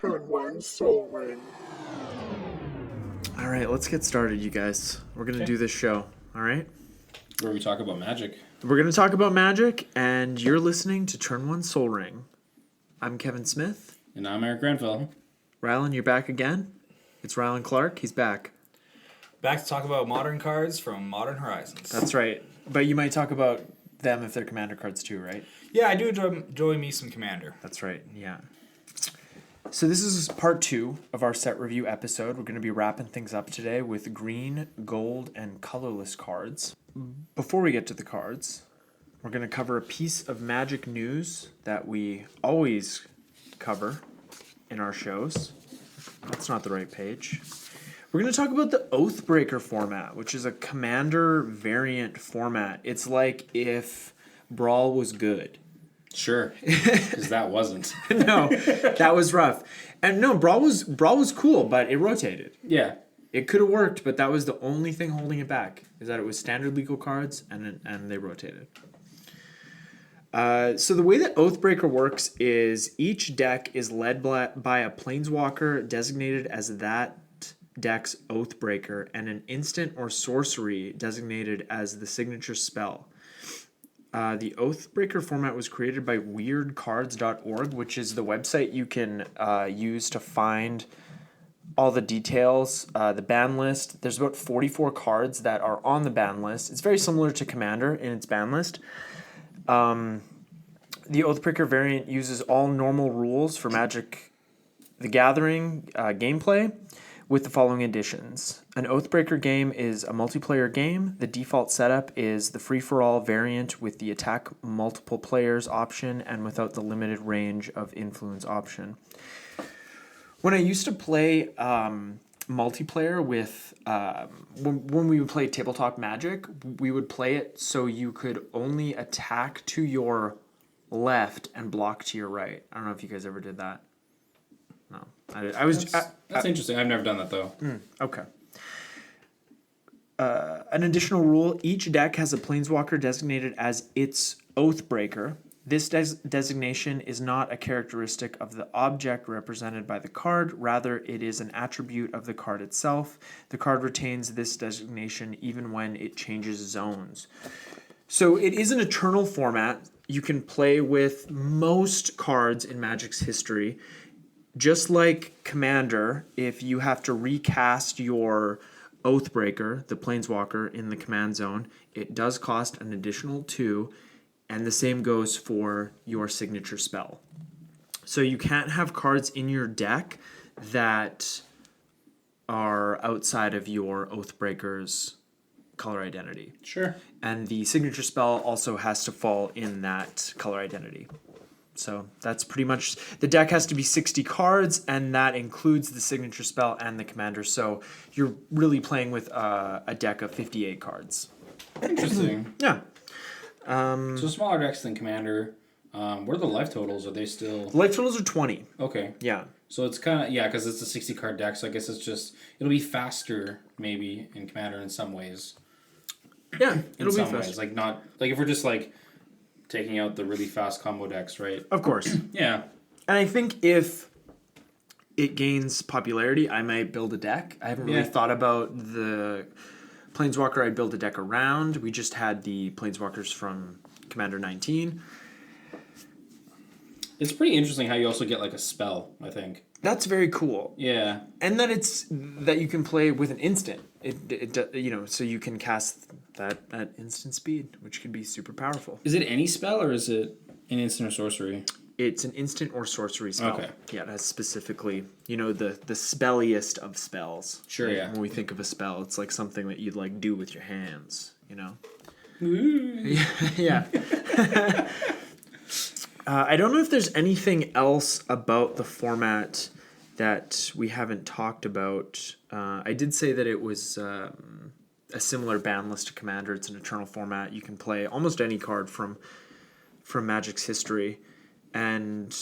Turn 1 Soul Ring. All right, let's get started, you guys. We're going to do this show, all right? Where we talk about magic. We're going to talk about magic, and you're listening to Turn 1 Soul Ring. I'm Kevin Smith. And I'm Eric Grenfell. Rylan, you're back again. It's Rylan Clark. He's back. Back to talk about modern cards from Modern Horizons. That's right. But you might talk about them if they're commander cards too, right? Yeah, I do enjoy me some Commander. That's right, yeah. So this is part 2 of our set review episode. We're going to be wrapping things up today with green, gold, and colorless cards. Before we get to the cards, we're going to cover a piece of Magic news that we always cover in our shows. That's not the right page. We're going to talk about the Oathbreaker format, which is a commander variant format. It's like if Brawl was good. Sure, because that wasn't. No, that was rough. And no, Brawl was cool, but it rotated. Yeah. It could have worked, but that was the only thing holding it back, is that it was standard legal cards and they rotated. So the way that Oathbreaker works is each deck is led by a planeswalker designated as that deck's Oathbreaker and an instant or sorcery designated as the signature spell. The Oathbreaker format was created by weirdcards.org, which is the website you can use to find all the details, the ban list. There's about 44 cards that are on the ban list. It's very similar to Commander in its ban list. The Oathbreaker variant uses all normal rules for Magic the Gathering gameplay, with the following additions. An Oathbreaker game is a multiplayer game. The default setup is the free-for-all variant with the attack multiple players option and without the limited range of influence option. When I used to play multiplayer with, when we would play Tabletop Magic, we would play it so you could only attack to your left and block to your right. I don't know if you guys ever did that. No, That's interesting. I've never done that though. Okay. An additional rule: each deck has a planeswalker designated as its Oathbreaker. This designation is not a characteristic of the object represented by the card. Rather, it is an attribute of the card itself. The card retains this designation even when it changes zones. So it is an eternal format. You can play with most cards in Magic's history. Just like Commander, if you have to recast your Oathbreaker, the Planeswalker, in the command zone, it does cost an additional 2, and the same goes for your signature spell. So you can't have cards in your deck that are outside of your Oathbreaker's color identity. Sure. And the signature spell also has to fall in that color identity. So that's pretty much, the deck has to be 60 cards, and that includes the signature spell and the commander. So you're really playing with a deck of 58 cards. Interesting. Yeah. So smaller decks than Commander. What are the life totals? Are they still... Life totals are 20. Okay. Yeah. So it's kind of, yeah, because it's a 60 card deck, so I guess it's just, it'll be faster maybe in Commander in some ways. Yeah, it'll be some faster. ways. Like not, like if we're just like taking out the really fast combo decks, right? Of course. Yeah. And I think if it gains popularity, I might build a deck. I haven't really thought about the Planeswalker I'd build a deck around. We just had the Planeswalkers from Commander 19. It's pretty interesting how you also get like a spell, I think. That's very cool. Yeah. And that you can play with an instant. So you can cast that at instant speed, which can be super powerful. Is it any spell or is it an instant or sorcery? It's an instant or sorcery spell. Okay. Yeah, it has specifically, the spelliest of spells. Sure, Like, yeah. When we think of a spell, it's like something that you'd like do with your hands, Ooh. Yeah. I don't know if there's anything else about the format that we haven't talked about. I did say that it was a similar ban list to Commander. It's an eternal format. You can play almost any card from Magic's history. And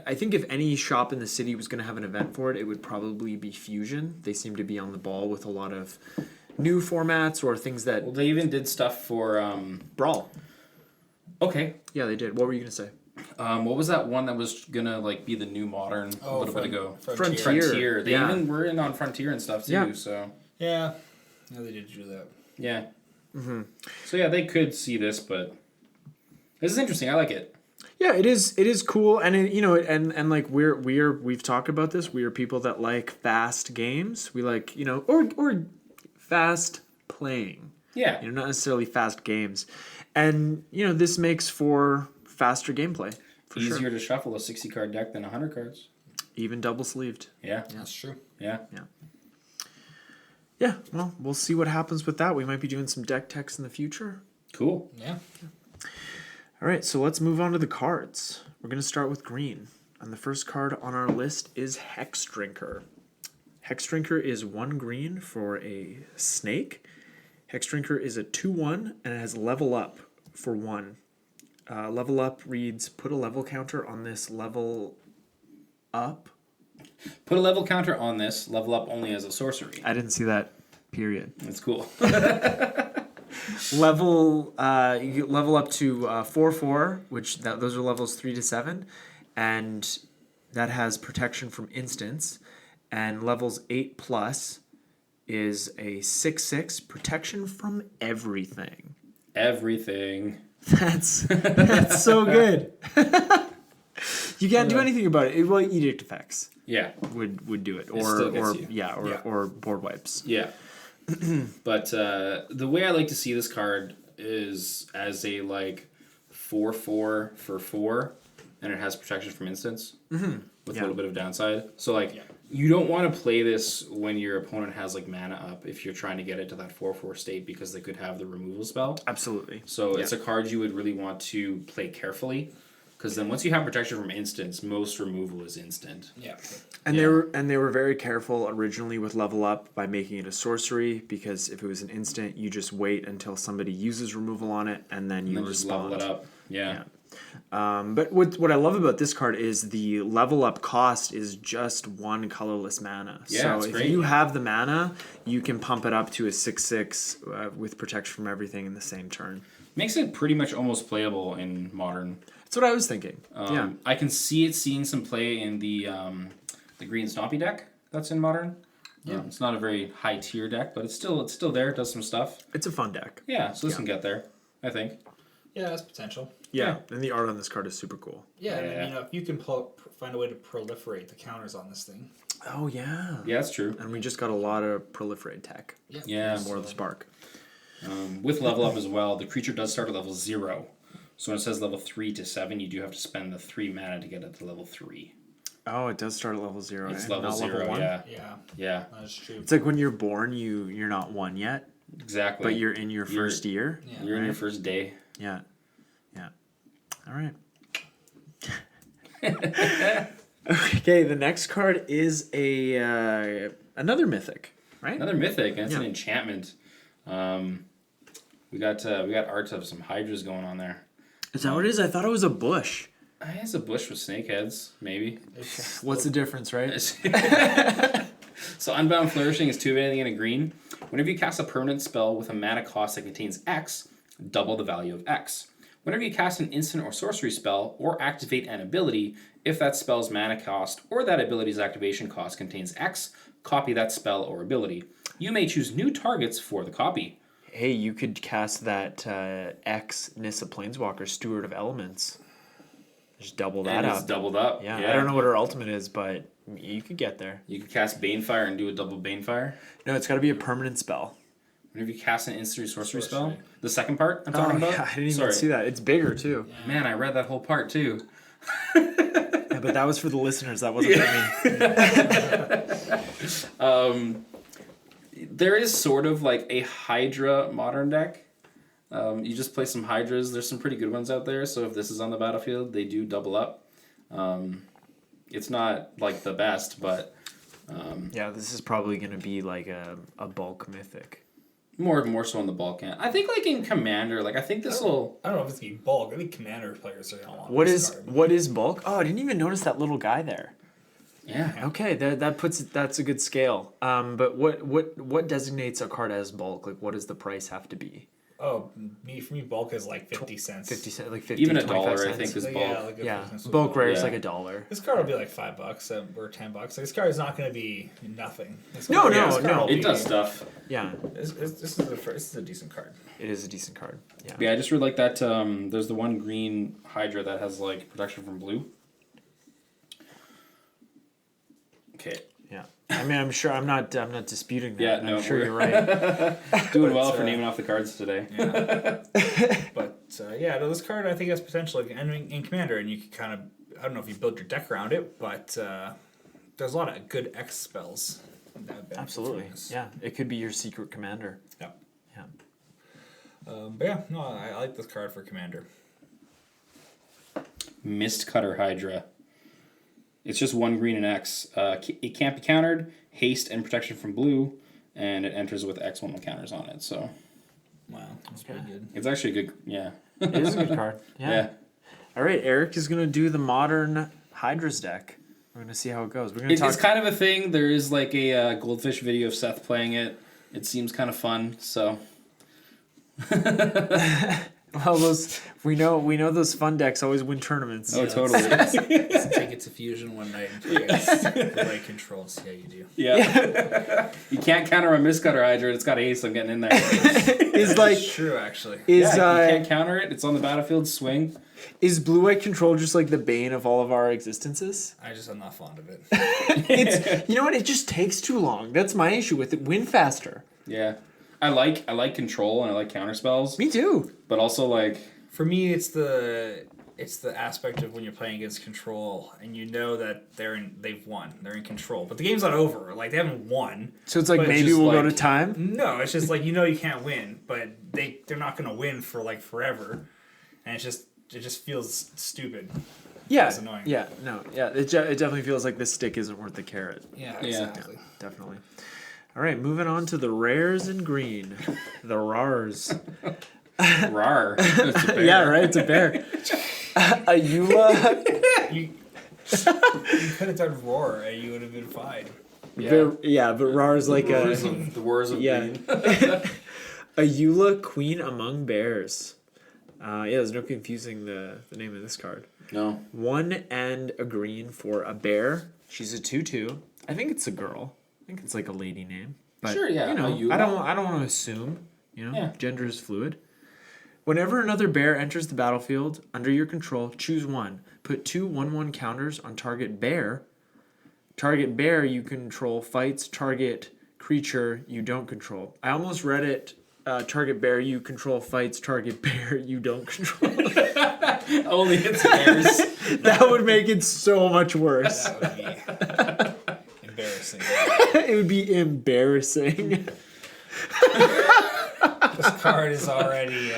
I think if any shop in the city was going to have an event for it, it would probably be Fusion. They seem to be on the ball with a lot of new formats or things that... Well, they even did stuff for... Brawl. Okay. Yeah, they did. What were you going to say? What was that one that was gonna like be the new modern a little bit ago? Frontier. They Yeah. even were in on Frontier and stuff too. Yeah. So Yeah, they did do that. yeah. So yeah, they could see this, but this is interesting. I like it. Yeah, it is. It is cool, and and like we've talked about this. We are people that like fast games. We like or fast playing. Yeah. Not necessarily fast games, and this makes for faster gameplay. For Easier sure. to shuffle a 60-card deck than 100 cards. Even double sleeved. Yeah. That's true. Yeah. Yeah. Well, we'll see what happens with that. We might be doing some deck techs in the future. Cool. Yeah. All right, so let's move on to the cards. We're going to start with green. And the first card on our list is Hex Drinker. Hex Drinker is 1 green for a snake. Hex Drinker is a 2/1 and it has level up for 1. Level up reads, put a level counter on this level up. Put a level counter on this. Level up only as a sorcery. I didn't see that, period. That's cool. Level you level up to 4/4, which those are levels 3 to 7, and that has protection from instants. And levels 8 plus is a 6/6 protection from everything. Everything. That's so good. You can't do anything about it. Well, edict effects Yeah. would do it, still gets you. or board wipes. Yeah. But the way I like to see this card is as a like 4/4 for 4, and it has protection from instants with a little bit of downside. So like you don't want to play this when your opponent has like mana up if you're trying to get it to that 4/4 state because they could have the removal spell. Absolutely. So it's a card you would really want to play carefully. Because then once you have protection from instants, most removal is instant. Yeah. And they were very careful originally with level up by making it a sorcery, because if it was an instant, you just wait until somebody uses removal on it and then you Just respond. level it up. Yeah. But what I love about this card is the level up cost is just 1 colorless mana. Yeah, so it's if great. you have the mana, you can pump it up to a 6/6 with protection from everything in the same turn. Makes it pretty much almost playable in Modern. That's what I was thinking. Yeah. I can see it seeing some play in the green Stompy deck that's in Modern. Yeah. It's not a very high tier deck, but it's still there. It does some stuff. It's a fun deck. Yeah, so this can get there, I think. Yeah, that's potential. Yeah, and the art on this card is super cool. Yeah, and if you can find a way to proliferate the counters on this thing. Oh, yeah. Yeah, that's true. And we just got a lot of proliferate tech. Yeah. More of the spark. With level up as well, the creature does start at level 0. So when it says level 3 to 7, you do have to spend the 3 mana to get it to level 3. Oh, it does start at level 0. It's eh? level Not 0, 1? Yeah. That's true. It's like when you're born, you're not 1 yet, Exactly. but you're in your first year. Yeah. You're in your first day. Yeah. All right. Okay, the next card is another mythic, right? Another mythic, and it's an enchantment. We got art of some hydras going on there. Is that what it is? I thought it was a bush. It's a bush with snake heads, maybe. What's the difference, right? So Unbound Flourishing is 2 of anything in a green. Whenever you cast a permanent spell with a mana cost that contains X, double the value of X. Whenever you cast an instant or sorcery spell or activate an ability, if that spell's mana cost or that ability's activation cost contains X, copy that spell or ability. You may choose new targets for the copy. Hey, you could cast that X Nissa Planeswalker, Steward of Elements. Just double that And up. it's doubled up. Yeah, I don't know what her ultimate is, but you could get there. You could cast Banefire and do a double Banefire. No, it's got to be a permanent spell. Whenever you cast an instant or sorcery spell. The second part I'm talking about? Yeah, I didn't even see that. It's bigger, too. Man, I read that whole part, too. Yeah, but that was for the listeners. That wasn't for me. There is sort of like a Hydra modern deck. You just play some Hydras. There's some pretty good ones out there. So if this is on the battlefield, they do double up. It's not like the best, but Yeah, this is probably going to be like a bulk mythic. more so on the Balkan. I think like in Commander, like I think this will. I don't know if it's gonna be bulk. I think commander players are gonna want What this is card. bulk? Oh, I didn't even notice that little guy there. Yeah. Okay, that's a good scale. But what designates a card as bulk? Like, what does the price have to be? Oh, for me, bulk is like 50 cents. 50 cents, like 50, Even $1, 25 I cents. think, is So, bulk. yeah, like Yeah, 50 cents bulk rare is Yeah. like $1. This card will be like $5 or $10. Like, this card is not going to be nothing. This No, card- no, this card no. will It be- does stuff. Yeah, This is a decent card. it is a decent card. Yeah. Yeah, I just really like that. There's the one green Hydra that has like protection from blue. Okay. Yeah. I mean, I'm sure I'm not disputing that. Yeah, no, I'm sure we're- you're right. Doing well for naming off the cards today. Yeah. But no, this card I think has potential in Commander, and you can kind of I don't know if you build your deck around it, but there's a lot of good X spells. That benefit Absolutely. from this. Yeah. It could be your secret commander. Yeah. Yeah. But yeah, no, I like this card for Commander. Mistcutter Hydra. It's just 1 green and X. It can't be countered, haste and protection from blue, and it enters with X1 counters on it. So Wow, that's pretty good. it's actually a good, yeah. It is a good card. Yeah. Yeah. All right. Eric is going to do the modern Hydra's deck. We're going to see how it goes. We're going to talk. It's kind of a thing. There is like a Goldfish video of Seth playing it. It seems kind of fun. So Well, we know those fun decks always win tournaments. oh, totally. Let's take it to Fusion one night and play the right controls. Yeah, you do. Yeah. You can't counter a Mistcutter Hydra. It's got haste. I'm getting in there. Is like That's true, actually. is You can't counter it. It's on the battlefield. Swing. is blue white control just like the bane of all of our existences? I'm not fond of it. It's you know what? It just takes too long. That's my issue with it. Win faster. Yeah. I like control and I like counter spells, Me too. but also like For me, it's the aspect of when you're playing against control and you know that they've won, they're in control, but the game's not over. Like they haven't won. So it's like But it's maybe just we'll go like- to time. No, it's just like you can't win, but they're not gonna win for like forever, and it just feels stupid. Yeah. It's annoying. Yeah. No. Yeah. It definitely feels like the stick isn't worth the carrot. Yeah, Yeah. exactly. Definitely. All right, moving on to the rares in green, the rars. rar. It's a bear. Yeah, right. It's a bear. Ayula. You could have done roar, and you would have been fine. Yeah. But rar is like a The wars of yeah. green. Ayula, queen among bears. Yeah, there's no confusing the name of this card. No. 1 and a green for a bear. She's a 2/2. I think it's a girl. I think it's like a lady name. But, Sure, yeah, You know, Ayula. I don't want to assume. You know, Yeah. gender is fluid. Whenever another bear enters the battlefield under your control, choose one. Put 2 1/1 counters on target bear. Target bear you control fights target creature you don't control. I almost read it. Target bear you control fights target bear you don't control. Only it's bears. That would make it so much worse. That would be embarrassing. It would be embarrassing. This card is already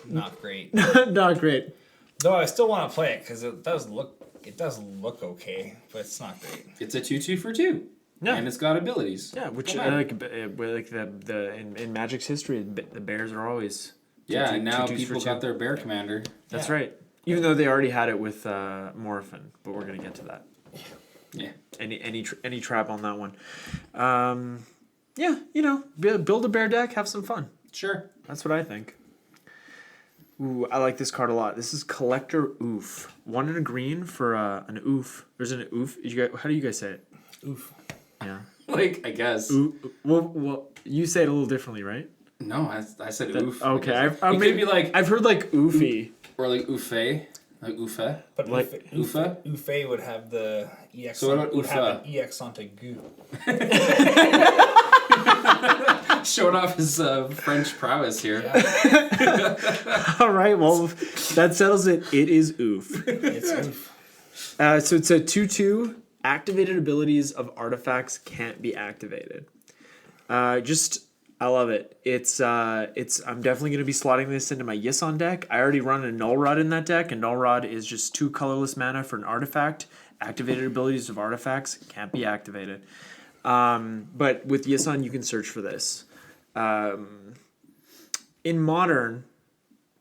not great. Not great. Though I still want to play it because it does look okay, but it's not great. It's a 2/2 for 2. Yeah. And it's got abilities. Yeah, which Don't matter. like the in Magic's history, the bears are always. Yeah, and now 2/2s for people 2. got their bear commander. That's Yeah. right. Even though they already had it with Morphin, but we're gonna get to that. Yeah. Any trap on that one. Yeah, you know, build a bear deck, have some fun. Sure. That's what I think. Ooh, I like this card a lot. This is Collector Oof. 1 and a green for an oof. There's an oof. How do you guys say it? Oof. Yeah. Like, I guess. Oof. Well, you say it a little differently, right? No, I said oof. Okay, I guess. I've It could be like, I've heard like oofy. or like oofe. Like oofa. But Like Ufa? Ufe would have the EX. So what about would have Ufa? an EX onto goo. Showing off his French prowess here. Yeah, All right, well, that settles it. It is oof. it's oof. So it's a 2/2. Activated abilities of artifacts can't be activated. I love it. It's I'm definitely gonna be slotting this into my Yison deck. I already run a Null Rod in that deck, and Null Rod is just 2 colorless mana for an artifact. Activated abilities of artifacts can't be activated. But with Yison, you can search for this. In Modern,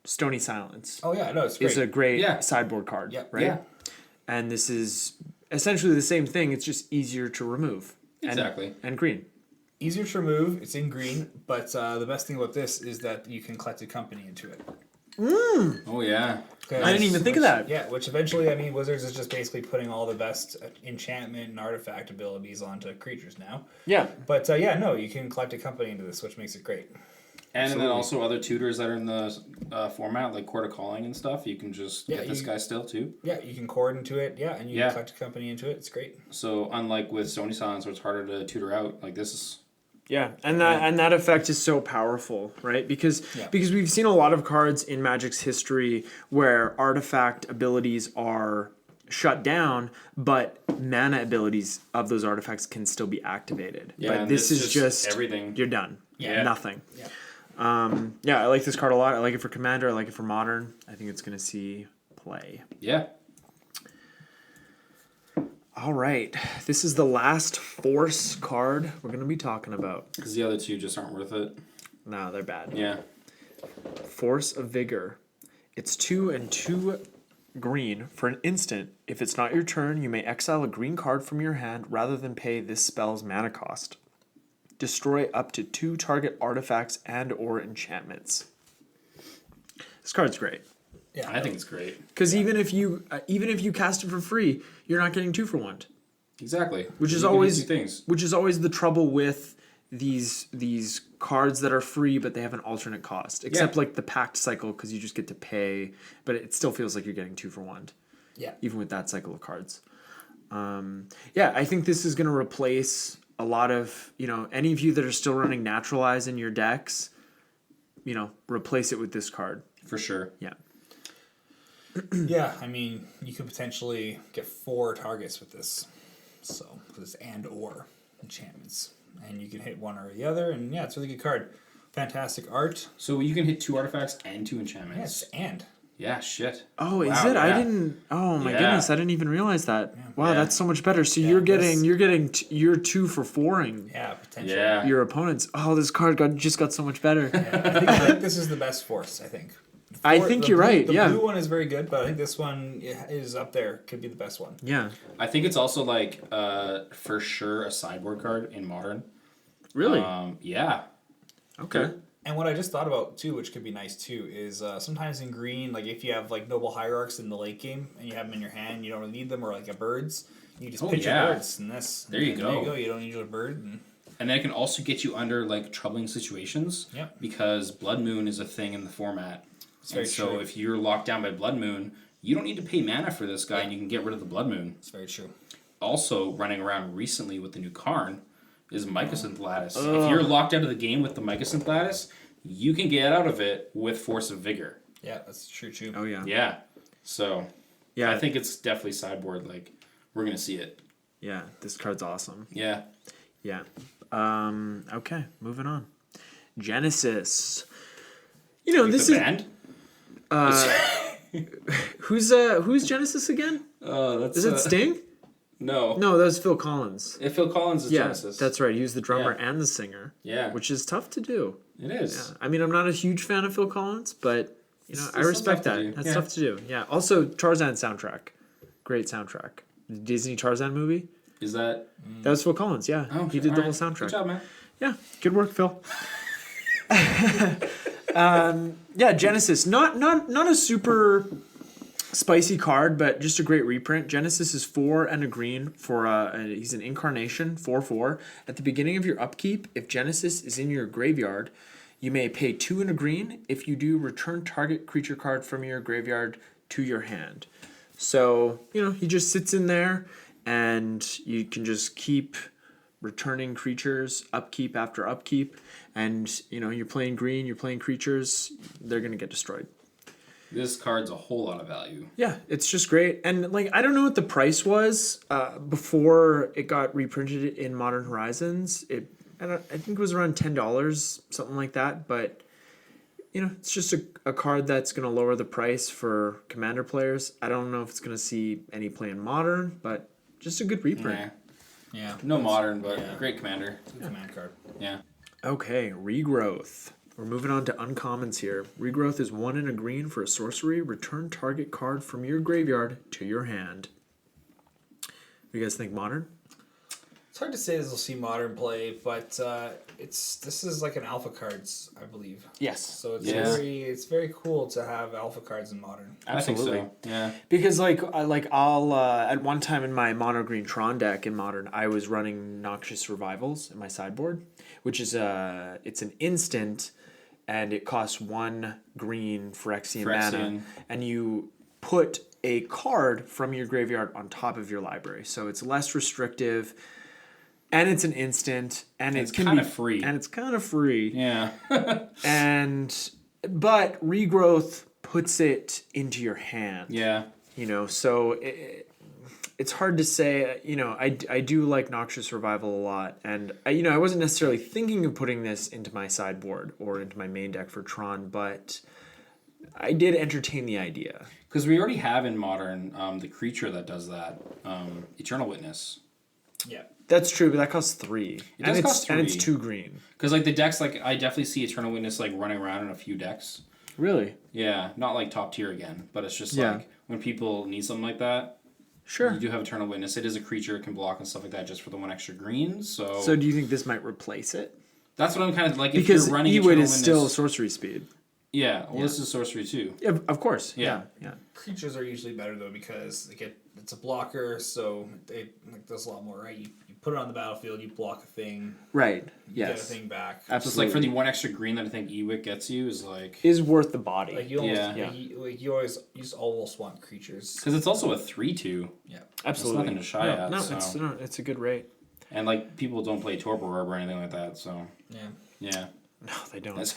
Stony Silence Oh yeah, no, it's great. is a great Yeah. sideboard card, Yeah. right? Yeah. And this is essentially the same thing. It's just easier to remove. Exactly. And green. Easier to remove. It's in green, but the best thing about this is that you can collect a company into it. Oh yeah. I didn't even think of that. Yeah, which eventually, I mean, Wizards is just basically putting all the best enchantment and artifact abilities onto creatures now. Yeah. But no, you can collect a company into this, which makes it great. And then also other tutors that are in the format, like Court of Calling and stuff, you can just get this guy still too. Yeah, you can cord into it, and you can collect a company into it. It's great. So unlike with Sony Silence, where it's harder to tutor out, like this is... Yeah, and that effect is so powerful, right? Because we've seen a lot of cards in Magic's history where artifact abilities are shut down, but mana abilities of those artifacts can still be activated. Yeah, but this is just everything. You're done. Yeah. Nothing. Yeah. I like this card a lot. I like it for Commander. I like it for Modern. I think it's going to see play. Yeah. All right. This is the last Force card we're going to be talking about. Because the other two just aren't worth it. No, they're bad. Yeah. Force of Vigor. It's 2 and 2 green for an instant. If it's not your turn, you may exile a green card from your hand rather than pay this spell's mana cost. Destroy up to 2 target artifacts and or enchantments. This card's great. Yeah, I think it's great. Because even if you cast it for free, you're not getting 2 for 1. Exactly. Which is always the trouble with these cards that are free but they have an alternate cost. Except like the Pact cycle, because you just get to pay, but it still feels like you're getting 2 for 1. Yeah. Even with that cycle of cards. I think this is going to replace a lot of, any of you that are still running Naturalize in your decks, replace it with this card. For sure. Yeah. Yeah, I mean, you could potentially get 4 targets with this. So, because it's and or enchantments. And you can hit one or the other, and it's a really good card. Fantastic art. So you can hit 2 artifacts and 2 enchantments. Yes, and. Yeah, shit. Oh, is it? Yeah. I didn't. Oh my goodness, I didn't even realize that. Yeah. Wow, that's so much better. So you're getting you're 2 for 4ing. Yeah, potentially. Yeah. Your opponents. Oh, this card just got so much better. I think this is the best Force, I think. I think you're right. The yeah. blue one is very good, but I think this one is up there. Could be the best one. Yeah. I think it's also like for sure a sideboard card in Modern. Really? Yeah. Okay. And what I just thought about too, which could be nice too, is sometimes in green, like if you have like Noble Hierarchs in the late game and you have them in your hand, you don't really need them, or like a birds, you just pitch your birds and this. There you go. There you go. You don't need your bird. And then it can also get you under like troubling situations. Yep. Because Blood Moon is a thing in the format. It's very so true. if you're locked down by Blood Moon, you don't need to pay mana for this guy, and you can get rid of the Blood Moon. It's very true. Also, running around recently with the new Karn is Mycosynth Lattice. If you're locked out of the game with the Mycosynth Lattice, you can get out of it with Force of Vigor. Yeah, that's true too. Oh yeah. Yeah. So, Yeah. I think it's definitely sideboard. Like, we're going to see it. Yeah. This card's awesome. Yeah. Yeah. Okay. Moving on. Genesis. Like this the is band? who's Genesis again? That's Is it Sting? No. No, that was Phil Collins. If Phil Collins is Genesis. That's right. He was the drummer and the singer. Yeah. Which is tough to do. It is. Yeah. I mean, I'm not a huge fan of Phil Collins, but I respect tough to that. do. That's tough to do. Yeah. Also, Tarzan soundtrack, great soundtrack. The Disney Tarzan movie. Is that? That was Phil Collins. Yeah, Oh, he did the whole soundtrack. Good job, man. Yeah, good work, Phil. Genesis. Not a super spicy card, but just a great reprint. Genesis is 4 and a green for he's an incarnation, 4/4. At the beginning of your upkeep, if Genesis is in your graveyard, you may pay 2 and a green. If you do, return target creature card from your graveyard to your hand. So, he just sits in there and you can just keep returning creatures upkeep after upkeep, and you're playing green, you're playing creatures, they're gonna get destroyed. This card's a whole lot of value. Yeah, it's just great. And I don't know what the price was before it got reprinted in Modern Horizons. I think it was around $10, something like that. But it's just a card that's gonna lower the price for Commander players. I don't know if it's gonna see any play in Modern, but just a good reprint. Yeah. No Modern, but great Commander. Good command card. Yeah. Okay, Regrowth. We're moving on to uncommons here. Regrowth is 1 and a green for a sorcery. Return target card from your graveyard to your hand. What do you guys think, Modern? It's hard to say this will see modern play, but this is like an alpha cards, I believe. Yes. So it's Yes. very cool to have alpha cards in modern. Absolutely. I think so. Yeah. Because I'll at one time in my mono green Tron deck in modern, I was running Noxious Revivals in my sideboard, which is it's an instant, and it costs 1 green Phyrexian mana, Phyrexian. and you put a card from your graveyard on top of your library, so it's less restrictive, and it's an instant, and It's can kind be of free. and it's kind of free, Yeah. but regrowth puts it into your hand. Yeah. You know, so it's hard to say. You know, I do like Noxious Revival a lot, and I wasn't necessarily thinking of putting this into my sideboard or into my main deck for Tron, but I did entertain the idea. Because we already have in modern the creature that does that, Eternal Witness. Yeah. That's true, but that costs 3. does cost And it's 3. 2 green. Because like the decks, like I definitely see Eternal Witness like running around in a few decks. Really? Yeah, not like top tier again, but it's just Yeah. like when people need something like that. Sure. You do have Eternal Witness. It is a creature, it can block and stuff like that just for the 1 extra green. So So do you think this might replace it? that's what I'm kind of like. Because if you're running Ewit Eternal is Witness, still sorcery speed. yeah. Well, this is sorcery too. Yeah, of course. Yeah. Yeah. Creatures are usually better though because it's a blocker, so it does a lot more, right? You put it on the battlefield, you block a thing, Right. you get a Yes. thing back. So it's like for the 1 extra green that I think Ewit gets you is like Is worth the body. Like you almost, Yeah. you just almost want creatures. because it's also a 3/2. Yeah. Absolutely. nothing to shy at, No, so. it's a good rate. And like people don't play Torpor Orb or anything like that, so Yeah. yeah. No, they don't. That's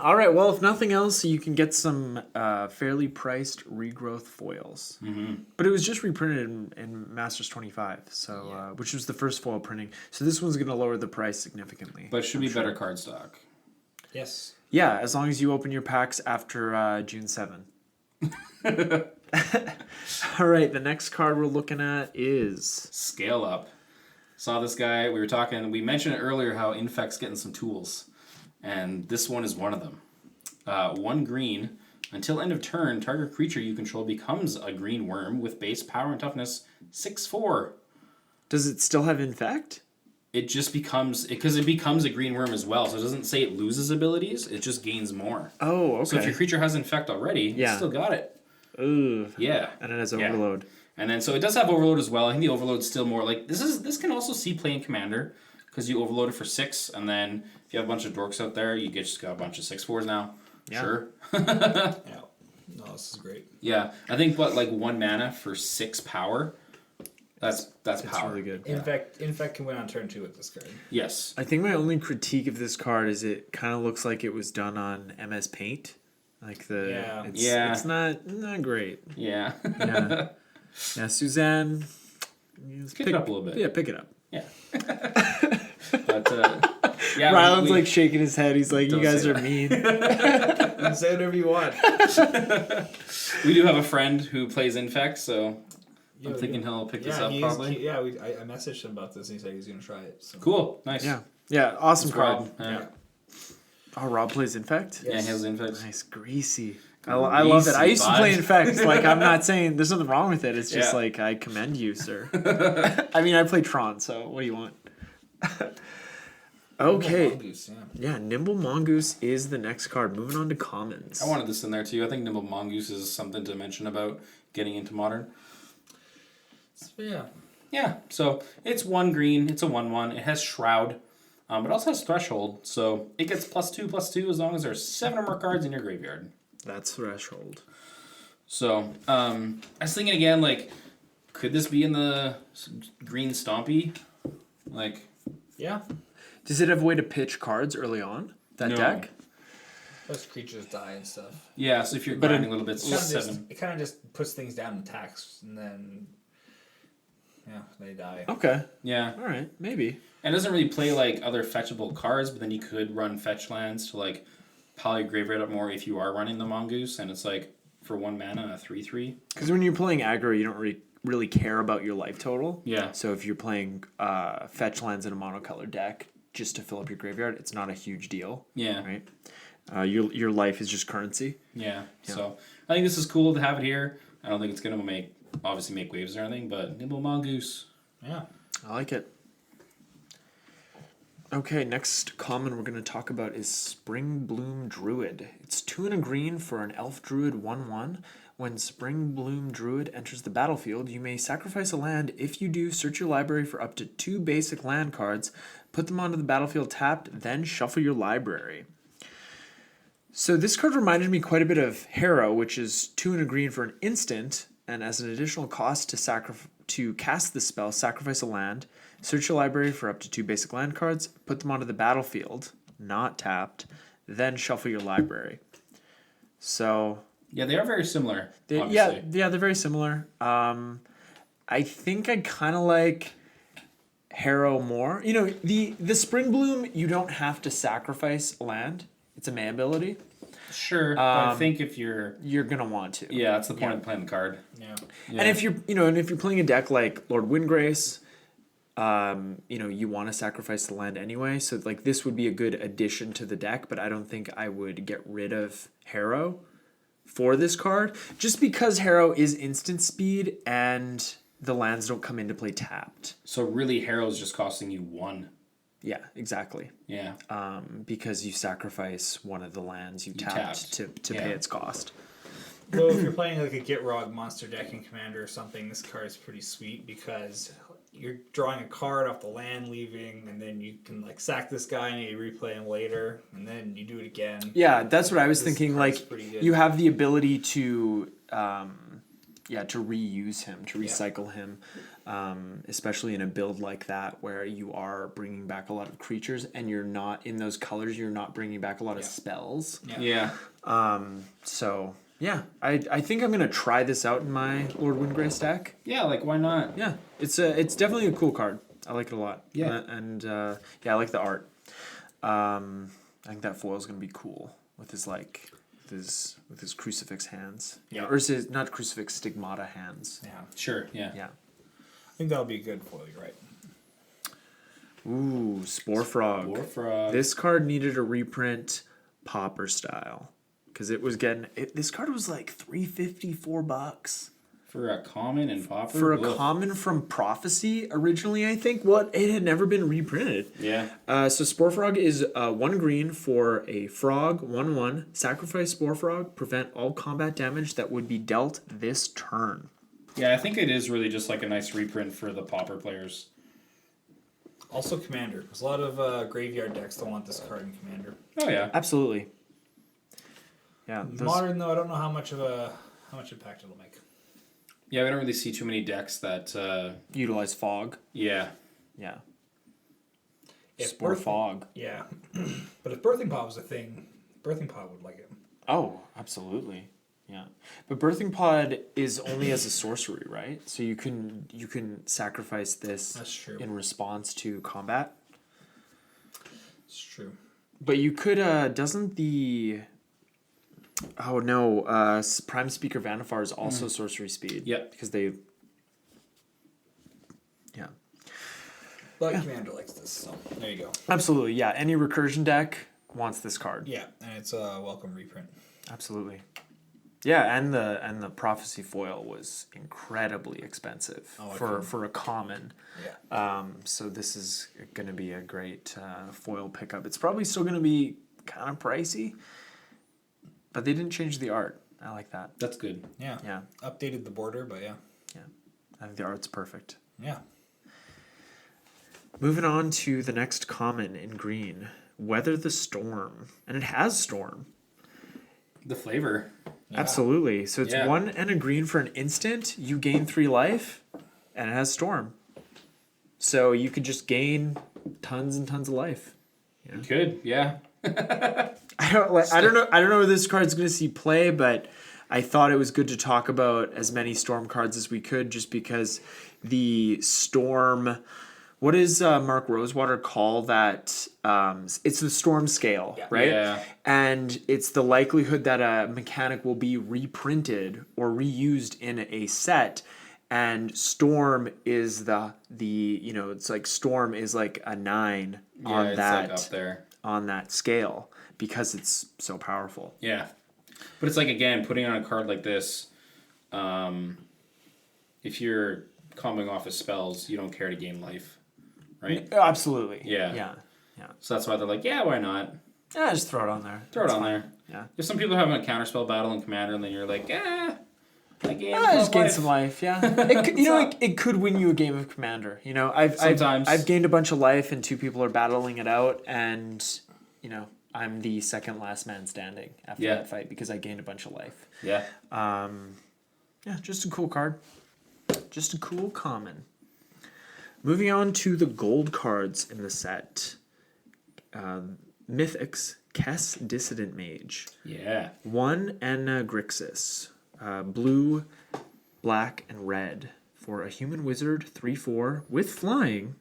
All right. Well, if nothing else, you can get some fairly priced regrowth foils. Mm-hmm. But it was just reprinted in Masters 25, so which was the first foil printing. So this one's going to lower the price significantly. but it should be better card stock. Yes. Yeah, as long as you open your packs after June 7. All right. The next card we're looking at is Scale up. Saw this guy. We mentioned earlier how Infect's getting some tools. And this one is one of them. 1 green. Until end of turn, target creature you control becomes a green worm with base power and toughness 6/4. Does it still have Infect? It just becomes because it becomes a green worm as well. So it doesn't say it loses abilities. It just gains more. Oh, okay. So if your creature has Infect already, Yeah. you still got it. Ooh. Yeah. And it has Yeah. Overload. And then so it does have Overload as well. I think the Overload's still more like this can also see play in Commander because you overload it for 6, and then if you have a bunch of dorks out there, you just got a bunch of 6/4s now. Yeah. Sure. Yeah. No, this is great. Yeah, I think 1 mana for 6 power. That's It's power. really good. Infect can win on turn 2 with this card. Yes. I think my only critique of this card is it kind of looks like it was done on MS Paint. Like it's not great. Yeah. Yeah. Yeah, Suzanne. Pick it up a little bit. Yeah, pick it up. Yeah. But yeah, Rylan's like shaking his head. He's like, "You Don't guys say are that. mean." Say whatever you want. we do have a friend who plays Infect, so Yeah, I'm thinking he'll pick this up probably. I messaged him about this and he said he's going to try it. So. Cool. Nice. Yeah, yeah, awesome That's card. Rob. Yeah. Oh, Rob plays Infect. Yeah, he has Infect. Nice, greasy. I love it. I used to play Infect. Like, I'm not saying there's nothing wrong with it. It's just Yeah. like I commend you, sir. I mean, I play Tron, so what do you want? Okay. Mongoose, Yeah, Nimble Mongoose is the next card. Moving on to commons. I wanted this in there too. I think Nimble Mongoose is something to mention about getting into Modern. Yeah. Yeah, so it's 1 green. It's a 1/1. It has Shroud. It also has Threshold, so it gets +2/+2 as long as there's 7 or more cards in your graveyard. That's Threshold. So, I was thinking again, like, could this be in the green Stompy? Like, Yeah. Does it have a way to pitch cards early on? That No. deck? Those creatures die and stuff. yeah, so if you're But grinding a little bit, it's just 7. It kind of just puts things down in attacks and then, yeah, they die. Okay. Yeah. All right. Maybe. And it doesn't really play, like, other fetchable cards, but then you could run fetch lands to, like, pile your graveyard up more if you are running the Mongoose, and it's, like, for 1 mana, a 3/3. Because when you're playing aggro, you don't really care about your life total. Yeah. So if you're playing fetch lands in a monocolored deck just to fill up your graveyard, it's not a huge deal. Yeah. Right. Your life is just currency. Yeah. So I think this is cool to have it here. I don't think it's gonna obviously make waves or anything, but Nimble Mongoose. Yeah. I like it. Okay, next common we're going to talk about is Spring Bloom Druid. It's 2 and a green for an elf druid 1/1. When Spring Bloom Druid enters the battlefield, you may sacrifice a land. If you do, search your library for up to 2 basic land cards, put them onto the battlefield tapped, then shuffle your library. So this card reminded me quite a bit of Harrow, which is 2 and a green for an instant, and as an additional cost to cast the spell, sacrifice a land, search your library for up to 2 basic land cards, put them onto the battlefield, not tapped, then shuffle your library. So Yeah, they are very similar. yeah, they're very similar. I think I kind of like Harrow more. You know, the Spring Bloom, you don't have to sacrifice a land. It's a May ability. Sure, but I think if you're gonna want to. yeah, that's the point of playing the card. Yeah. And if you're playing a deck like Lord Windgrace, you want to sacrifice the land anyway. So like this would be a good addition to the deck, but I don't think I would get rid of Harrow for this card, just because Harrow is instant speed and the lands don't come into play tapped. So really, Harrow's just costing you 1. Yeah, exactly. Yeah. Because you sacrifice one of the lands you tapped to Yeah. pay its cost. Though if you're playing like a Gitrog monster deck in Commander or something, this card is pretty sweet because you're drawing a card off the land leaving, and then you can like sack this guy and you replay him later, and then you do it again. Yeah, that's what I was This thinking. card's Like pretty good. you have the ability to to reuse him, to recycle him, especially in a build like that where you are bringing back a lot of creatures and you're not in those colors. You're not bringing back a lot of spells. Yeah. So yeah, I think I'm gonna try this out in my Lord Windgrace deck. Yeah, like why not? Yeah, it's definitely a cool card. I like it a lot. Yeah. I like the art. I think that foil is gonna be cool with his with his crucifix hands. Yeah. Or is it not crucifix, stigmata hands? Yeah. Sure. Yeah. Yeah. I think that'll be a good foil, you're right. Ooh, Spore Frog. Spore Frog. This card needed a reprint Pauper style. Because it was this card was like $3.54 For a common and pauper. for a Ugh. common from Prophecy originally. I think it had never been reprinted. Yeah. So Spore Frog is 1 green for a frog 1/1. Sacrifice Spore Frog. Prevent all combat damage that would be dealt this turn. Yeah, I think it is really just like a nice reprint for the pauper players. Also Commander. There's a lot of graveyard decks that want this card in Commander. Oh yeah. Absolutely. Yeah. Modern though, I don't know how much impact it'll make. Yeah, we don't really see too many decks that. Utilize fog. Yeah. Yeah. If Spore Birthing- Fog. Yeah. But if Birthing Pod was a thing, Birthing Pod would like it. Oh, absolutely. Yeah. But Birthing Pod is only as a sorcery, right? So you can sacrifice this That's true. in response to combat. It's true. But you could doesn't the oh no, Prime Speaker Vanifar is also sorcery speed. Yep. Because they yeah. But Commander likes this, so there you go. Absolutely, yeah. Any recursion deck wants this card. Yeah, and it's a welcome reprint. Absolutely. Yeah, and the Prophecy foil was incredibly expensive for a common. Yeah. So this is going to be a great foil pickup. It's probably still going to be kind of pricey, but they didn't change the art. I like that. That's good. Yeah. Yeah. Updated the border, but yeah. Yeah, I think the art's perfect. Yeah. Moving on to the next common in green, Weather the Storm, and it has Storm. The flavor. Yeah. Absolutely. So it's Yeah. 1 and a green for an instant. You gain 3 life, and it has Storm. So you could just gain tons and tons of life. You could, yeah. I don't know if this card's going to see play, but I thought it was good to talk about as many Storm cards as we could, just because the Storm. What does Mark Rosewater call that? It's the Storm scale, right? Yeah. And it's the likelihood that a mechanic will be reprinted or reused in a set. And Storm is it's like Storm is like a 9 on it's that like up there. on that scale because it's so powerful. Yeah. But it's like, again, putting on a card like this, if you're coming off of spells, you don't care to gain life, right? Absolutely. Yeah. Yeah. Yeah. So that's why they're like, yeah, why not? Yeah, just throw it on there. Throw it on there. Yeah. If some people are having a counterspell battle in Commander, and then you're like, I gained Just gain life. some life, yeah. It could, it could win you a game of Commander. You know, I've gained a bunch of life, and 2 people are battling it out, and you know, I'm the second last man standing after that fight because I gained a bunch of life. Yeah. Yeah, just a cool card. Just a cool common. Moving on to the gold cards in the set. Mythix, Kess Dissident Mage. Yeah. 1 Anna Grixis. Blue, black, and red. For a human wizard, 3/4, with flying.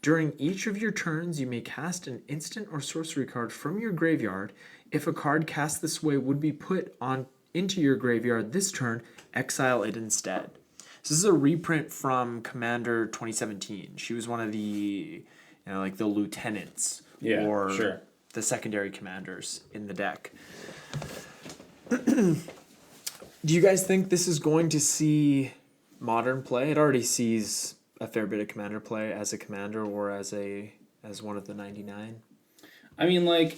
During each of your turns, you may cast an instant or sorcery card from your graveyard. If a card cast this way would be put into your graveyard this turn, exile it instead. So this is a reprint from Commander 2017. She was one of the, like the lieutenants or the secondary commanders in the deck. Do you guys think this is going to see modern play? It already sees a fair bit of commander play as a commander or as one of the 99. I mean, like,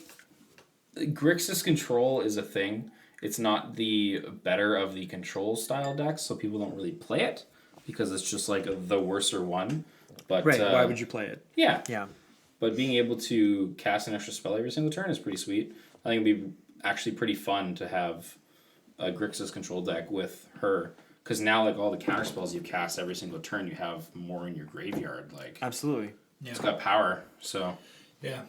Grixis control is a thing. It's not the better of the control style decks, so people don't really play it because it's just like the worser one. But right, why would you play it? Yeah. Yeah. But being able to cast an extra spell every single turn is pretty sweet. I think it'd be actually pretty fun to have a Grixis control deck with her. Because now, like, all the counter spells you cast every single turn, you have more in your graveyard. Like, absolutely. Yeah. It's got power, so... Yeah.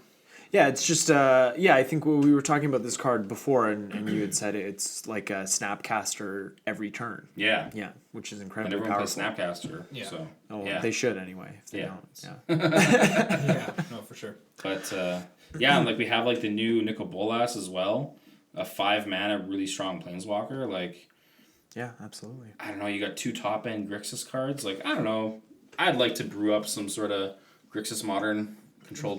Yeah, it's just, I think we were talking about this card before, and you had said it's like a Snapcaster every turn. Yeah. Yeah, which is And incredibly everyone powerful. plays Snapcaster, so... Oh, yeah. they should anyway, if they Yeah. don't. Yeah. Yeah, no, for sure. But, yeah, and, like, we have, like, the new Nicol Bolas as well. A 5-mana, really strong Planeswalker, like... Yeah, absolutely. I don't know, you got 2 top-end Grixis cards. Like, I don't know. I'd like to brew up some sort of Grixis Modern control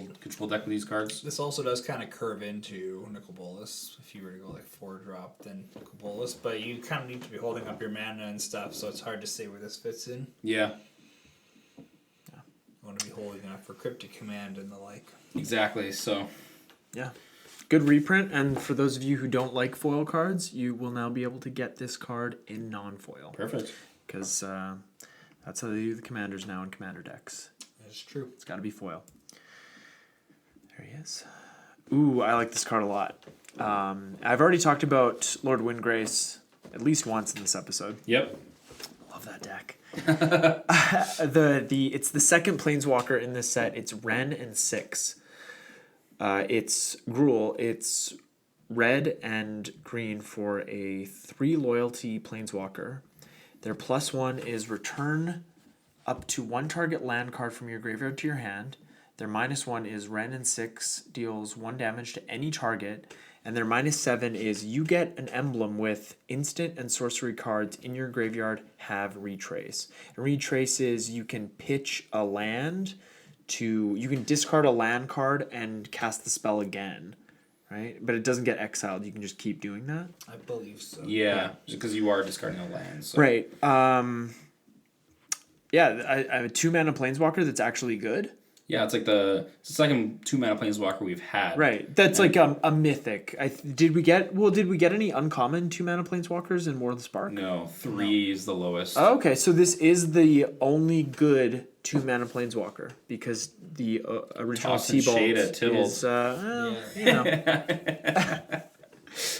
deck with these cards. This also does kind of curve into Nicol Bolas. If you were to go like 4-drop, then Nicol Bolas. But you kind of need to be holding up your mana and stuff, so it's hard to say where this fits in. Yeah. You want to be holding up for Cryptic Command and the like. Exactly, so... Yeah. Good reprint, and for those of you who don't like foil cards, you will now be able to get this card in non-foil. Perfect. Because that's how they do the commanders now in commander decks. That's true. It's got to be foil. There he is. Ooh, I like this card a lot. I've already talked about Lord Windgrace at least once in this episode. Yep. Love that deck. It's the second Planeswalker in this set. It's Ren and 6. It's Gruul. It's red and green for a 3 loyalty Planeswalker. Their +1 is return up to 1 target land card from your graveyard to your hand. Their -1 is Ren and 6 deals 1 damage to any target. And their -7 is you get an emblem with instant and sorcery cards in your graveyard have retrace. And retrace is you can pitch a land you can discard a land card and cast the spell again, right? But it doesn't get exiled. You can just keep doing that. I believe so. Yeah, because you are discarding a land. So. Right. I have a 2-mana Planeswalker that's actually good. Yeah, it's like the second 2-mana Planeswalker we've had. Right. That's like a mythic. Did we get any uncommon 2-mana Planeswalkers in War of the Spark? No, 3 is the lowest. Oh, okay, so this is the only good 2-mana Planeswalker because the original T-Bolt is,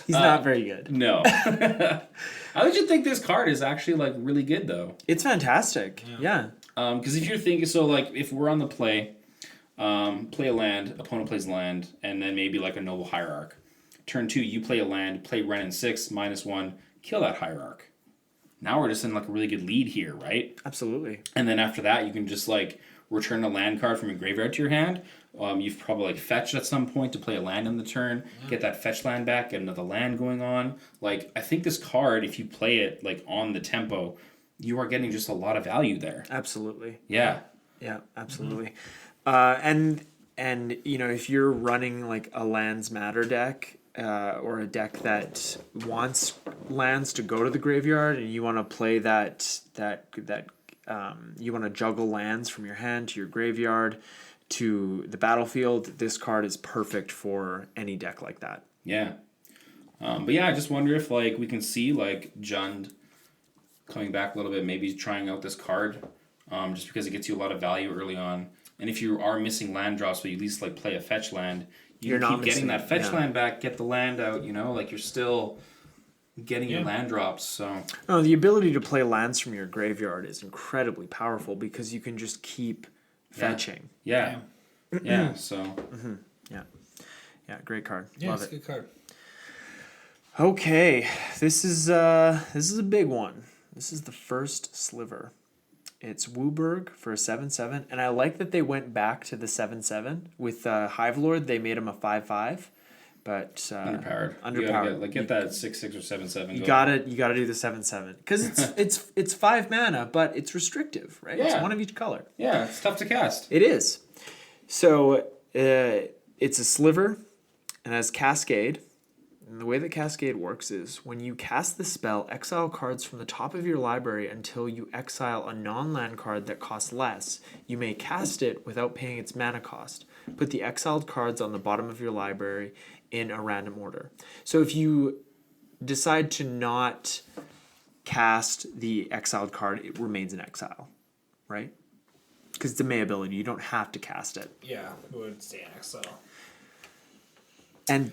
he's not very good. No. I would just think this card is actually like really good though. It's fantastic. Yeah. Because if you're thinking, so like if we're on the play a land, opponent plays land, and then maybe like a Noble Hierarch. Turn 2, you play a land, play Ren and 6, -1, kill that Hierarch. Now we're just in like a really good lead here, right? Absolutely. And then after that, you can just like return a land card from your graveyard to your hand. You've probably like fetched at some point to play a land in the turn, get that fetch land back, get another land going on. Like I think this card, if you play it like on the tempo, you are getting just a lot of value there. Absolutely. Yeah. Yeah, absolutely. And you know, if you're running like a Lands Matter deck, or a deck that wants lands to go to the graveyard, and you want to play that you want to juggle lands from your hand to your graveyard, to the battlefield, this card is perfect for any deck like that. Yeah. But yeah, I just wonder if like we can see like Jund coming back a little bit, maybe trying out this card, just because it gets you a lot of value early on. And if you are missing land drops, but you at least like play a fetch land, you're not keep getting missing that it, fetch yeah. land back, get the land out. You know, like you're still getting your Yeah. land drops. So No, the ability to play lands from your graveyard is incredibly powerful because you can just keep fetching. yeah, yeah. So Yeah, great card. Yeah, Love it's a it. good card. Okay, this is a big one. This is the first sliver. It's Whoaberg for a 7/7, and I like that they went back to the 7/7 with Hive Lord. They made him a 5/5, but underpowered. You Underpowered. gotta get that 6/6 or 7/7. You gotta do the 7/7 because it's 5 mana, but it's restrictive, right? It's Yeah. one of each color. Yeah, it's tough to cast. It is. So it's a sliver and has Cascade. And the way that Cascade works is when you cast the spell, exile cards from the top of your library until you exile a non-land card that costs less. You may cast it without paying its mana cost. Put the exiled cards on the bottom of your library in a random order. So if you decide to not cast the exiled card, it remains in exile, right? Because it's a May ability. You don't have to cast it. Yeah, it would stay in exile. And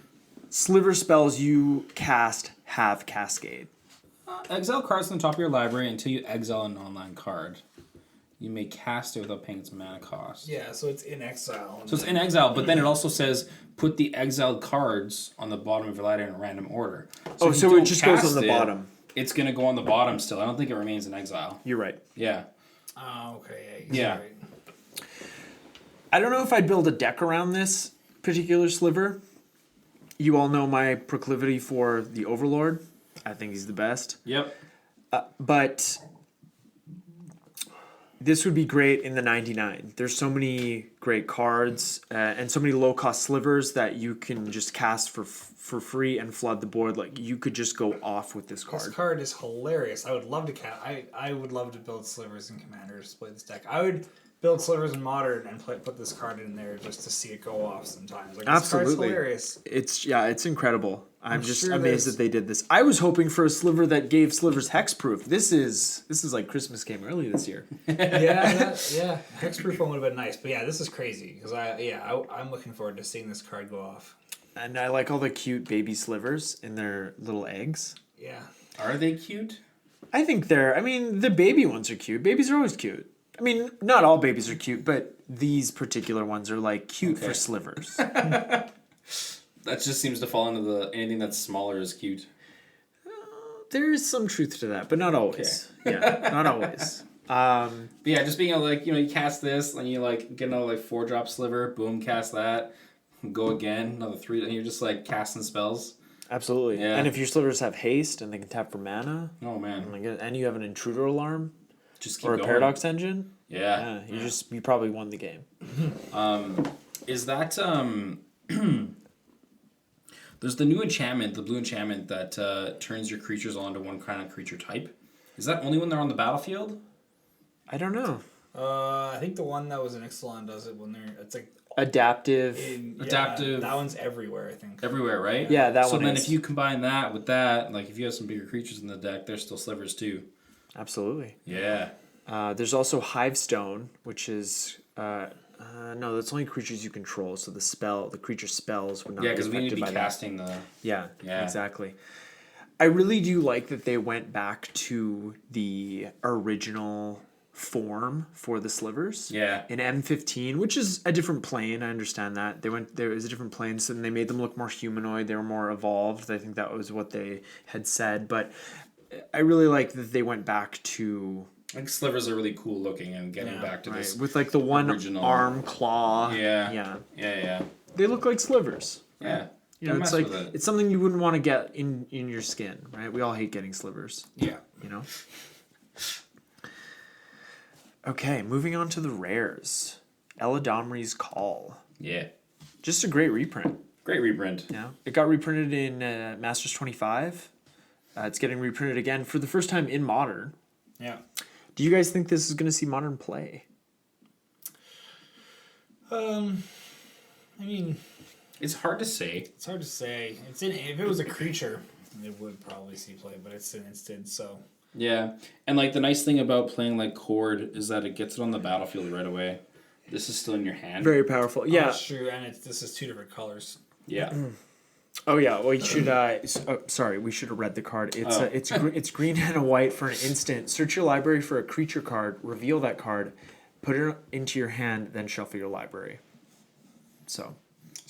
sliver spells you cast have Cascade. Exile cards on the top of your library until you exile a non-land card. You may cast it without paying its mana cost. Yeah, so it's in exile. So it's in exile, but then it also says put the exiled cards on the bottom of your library in a random order. Oh, if you so it don't just goes on cast the it, bottom. It's gonna go on the bottom still. I don't think it remains in exile. You're right. Yeah. Oh, okay. Yeah. Right. I don't know if I'd build a deck around this particular sliver. You all know my proclivity for the Overlord. I think he's the best. Yep. But this would be great in the 99. There's so many great cards and so many low-cost slivers that you can just cast for free and flood the board. Like, you could just go off with this card. This card is hilarious. I would love to I would love to build slivers and commanders to play this deck. I would build slivers in modern and put this card in there just to see it go off sometimes. Like, this Absolutely. card's hilarious. It's incredible. I'm just sure amazed there's- that they did this. I was hoping for a sliver that gave slivers hexproof. This is like Christmas came early this year. Yeah, hexproof one would have been nice, but yeah, this is crazy because I'm looking forward to seeing this card go off. And I like all the cute baby slivers in their little eggs. Yeah, Are they cute? I think the baby ones are cute. Babies are always cute. I mean, not all babies are cute, but these particular ones are like cute for slivers. That just seems to fall into anything that's smaller is cute. There is some truth to that, but not always. Yeah, not always. But yeah, just being able to, like, you cast this, and you like get another like 4-drop sliver, boom, cast that, go again, another 3, and you're just like casting spells. Absolutely. Yeah. And if your slivers have haste and they can tap for mana, Oh man, and you have an intruder alarm just keep or a going. paradox engine, Yeah. you probably won the game. Is that there's the new enchantment, the blue enchantment that turns your creatures all into one kind of creature type. Is that only when they're on the battlefield? I don't know. I think the one that was in Ixalan does it when it's like Adaptive. Adaptive. That one's everywhere, I think. Everywhere, right? Yeah, that so one then is. if you combine that with that, like if you have some bigger creatures in the deck, they're still slivers too. Absolutely. Yeah. There's also Hivestone, which is no, that's only creatures you control. So the creature spells would not Yeah, be because we need to affected be by that. casting the. Yeah, Yeah. exactly. I really do like that they went back to the original form for the slivers. Yeah. In M15, which is a different plane. I understand that. There was a different plane, so they made them look more humanoid. They were more evolved. I think that was what they had said. But I really like that they went back to I think slivers are really cool looking and getting back to this. with like the one original- arm claw. Yeah. Yeah. Yeah. They look like slivers. Yeah. You know, Don't it's mess like with it. it's something you wouldn't want to get in your skin, right? We all hate getting slivers, Yeah. you know. Okay, moving on to the rares. Eladamri's Call. Yeah. Just a great reprint. Great reprint. Yeah, it got reprinted in Masters 25. It's getting reprinted again for the first time in Modern. Yeah. Do you guys think this is going to see Modern play? I mean, It's hard to say. it's hard to say. If it was a creature, it would probably see play, but it's an instant, so. Yeah, and like the nice thing about playing like Cord is that it gets it on the battlefield right away. This is still in your hand. Very powerful. Oh, Yeah. that's true, and this is 2 different colors. Yeah. Oh yeah. Well, you should. Sorry, we should have read the card. It's green and a white for an instant. Search your library for a creature card. Reveal that card. Put it into your hand. Then shuffle your library. So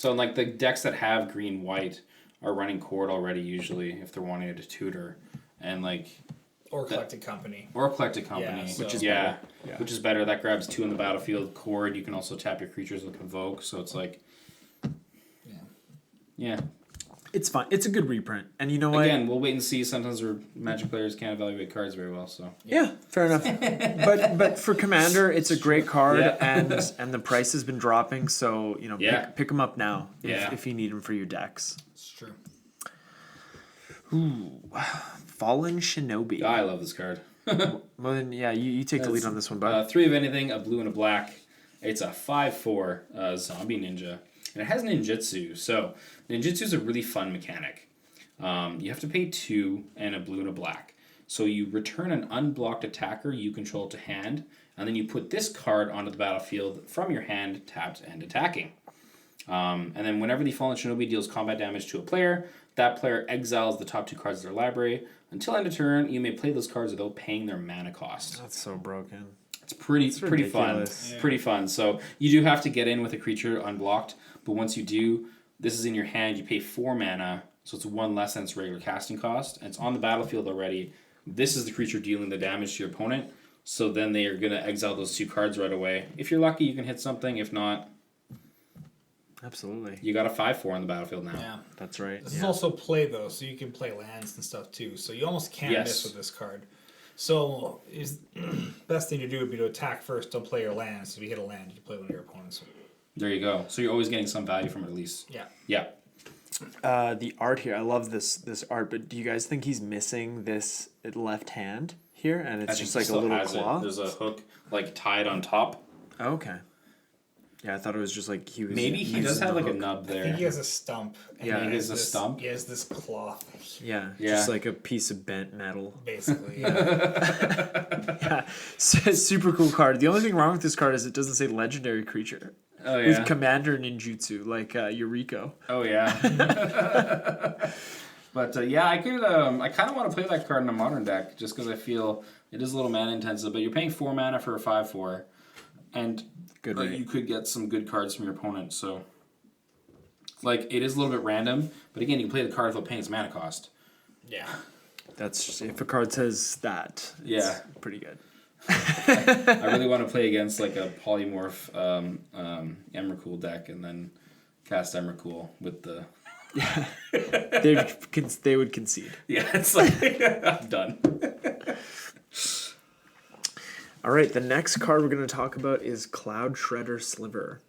Like the decks that have green white are running Cord already usually if they're wanting to tutor, and like. Or Collected Company. Or Collected Company, Yeah, so- which is better. Yeah. Which is better. That grabs 2 in the battlefield. Cord, you can also tap your creatures with Convoke, so it's like. Yeah. it's fine. It's a good reprint. And you know what? Again, we'll wait and see. Sometimes Magic players can't evaluate cards very well, so. Yeah, fair enough. but for Commander, it's a great card, Yeah. and the price has been dropping. So pick them up now if you need them for your decks. It's true. Ooh, Fallen Shinobi. I love this card. Well then, you take the lead on this one, bud. 3 of anything, a blue and a black. It's a 5/4 zombie ninja. And it has ninjutsu. So ninjutsu is a really fun mechanic. You have to pay 2 and a blue and a black. So you return an unblocked attacker you control to hand, and then you put this card onto the battlefield from your hand, tapped and attacking. And then whenever the Fallen Shinobi deals combat damage to a player, that player exiles the top 2 cards of their library. Until end of turn, you may play those cards without paying their mana cost. That's so broken. It's pretty fun. ridiculous. Yeah. Pretty fun. So you do have to get in with a creature unblocked, but once you do, this is in your hand. You pay 4 mana, so it's 1 less than its regular casting cost, and it's on the battlefield already. This is the creature dealing the damage to your opponent. So then they are going to exile those 2 cards right away. If you're lucky, you can hit something. If not, absolutely, you got a 5/4 on the battlefield now. Yeah, that's right. This is also play though, so you can play lands and stuff too. So you almost can't miss with this card. So is best thing to do would be to attack first. Don't play your lands. So if you hit a land, you play one of your opponents. There you go. So you're always getting some value from it at least. Yeah. Yeah. The art here, I love this art, but do you guys think he's missing this left hand here, and it's just like a little claw? There's a hook like tied on top. Oh, okay. Yeah, I thought it was just like he was. Maybe he does have like a nub there. I think he has a stump. And he has a stump. He has this cloth. Yeah, just like a piece of bent metal. Basically, yeah. Yeah, super cool card. The only thing wrong with this card is it doesn't say legendary creature. Oh yeah. With Commander Ninjutsu, like Yuriko. Oh yeah. But I could. I kind of want to play that card in a modern deck just because I feel it is a little mana intensive. But you're paying 4 mana for a 5/4, and you could get some good cards from your opponent. So, like, it is a little bit random. But again, you can play the card without paying its mana cost. Yeah. That's just, if a card says that. It's pretty good. I really want to play against like a polymorph Emrakul deck and then cast Emrakul with the. Yeah, they would concede. Yeah, it's like I'm done. All right, the next card we're going to talk about is Cloud Shredder Sliver.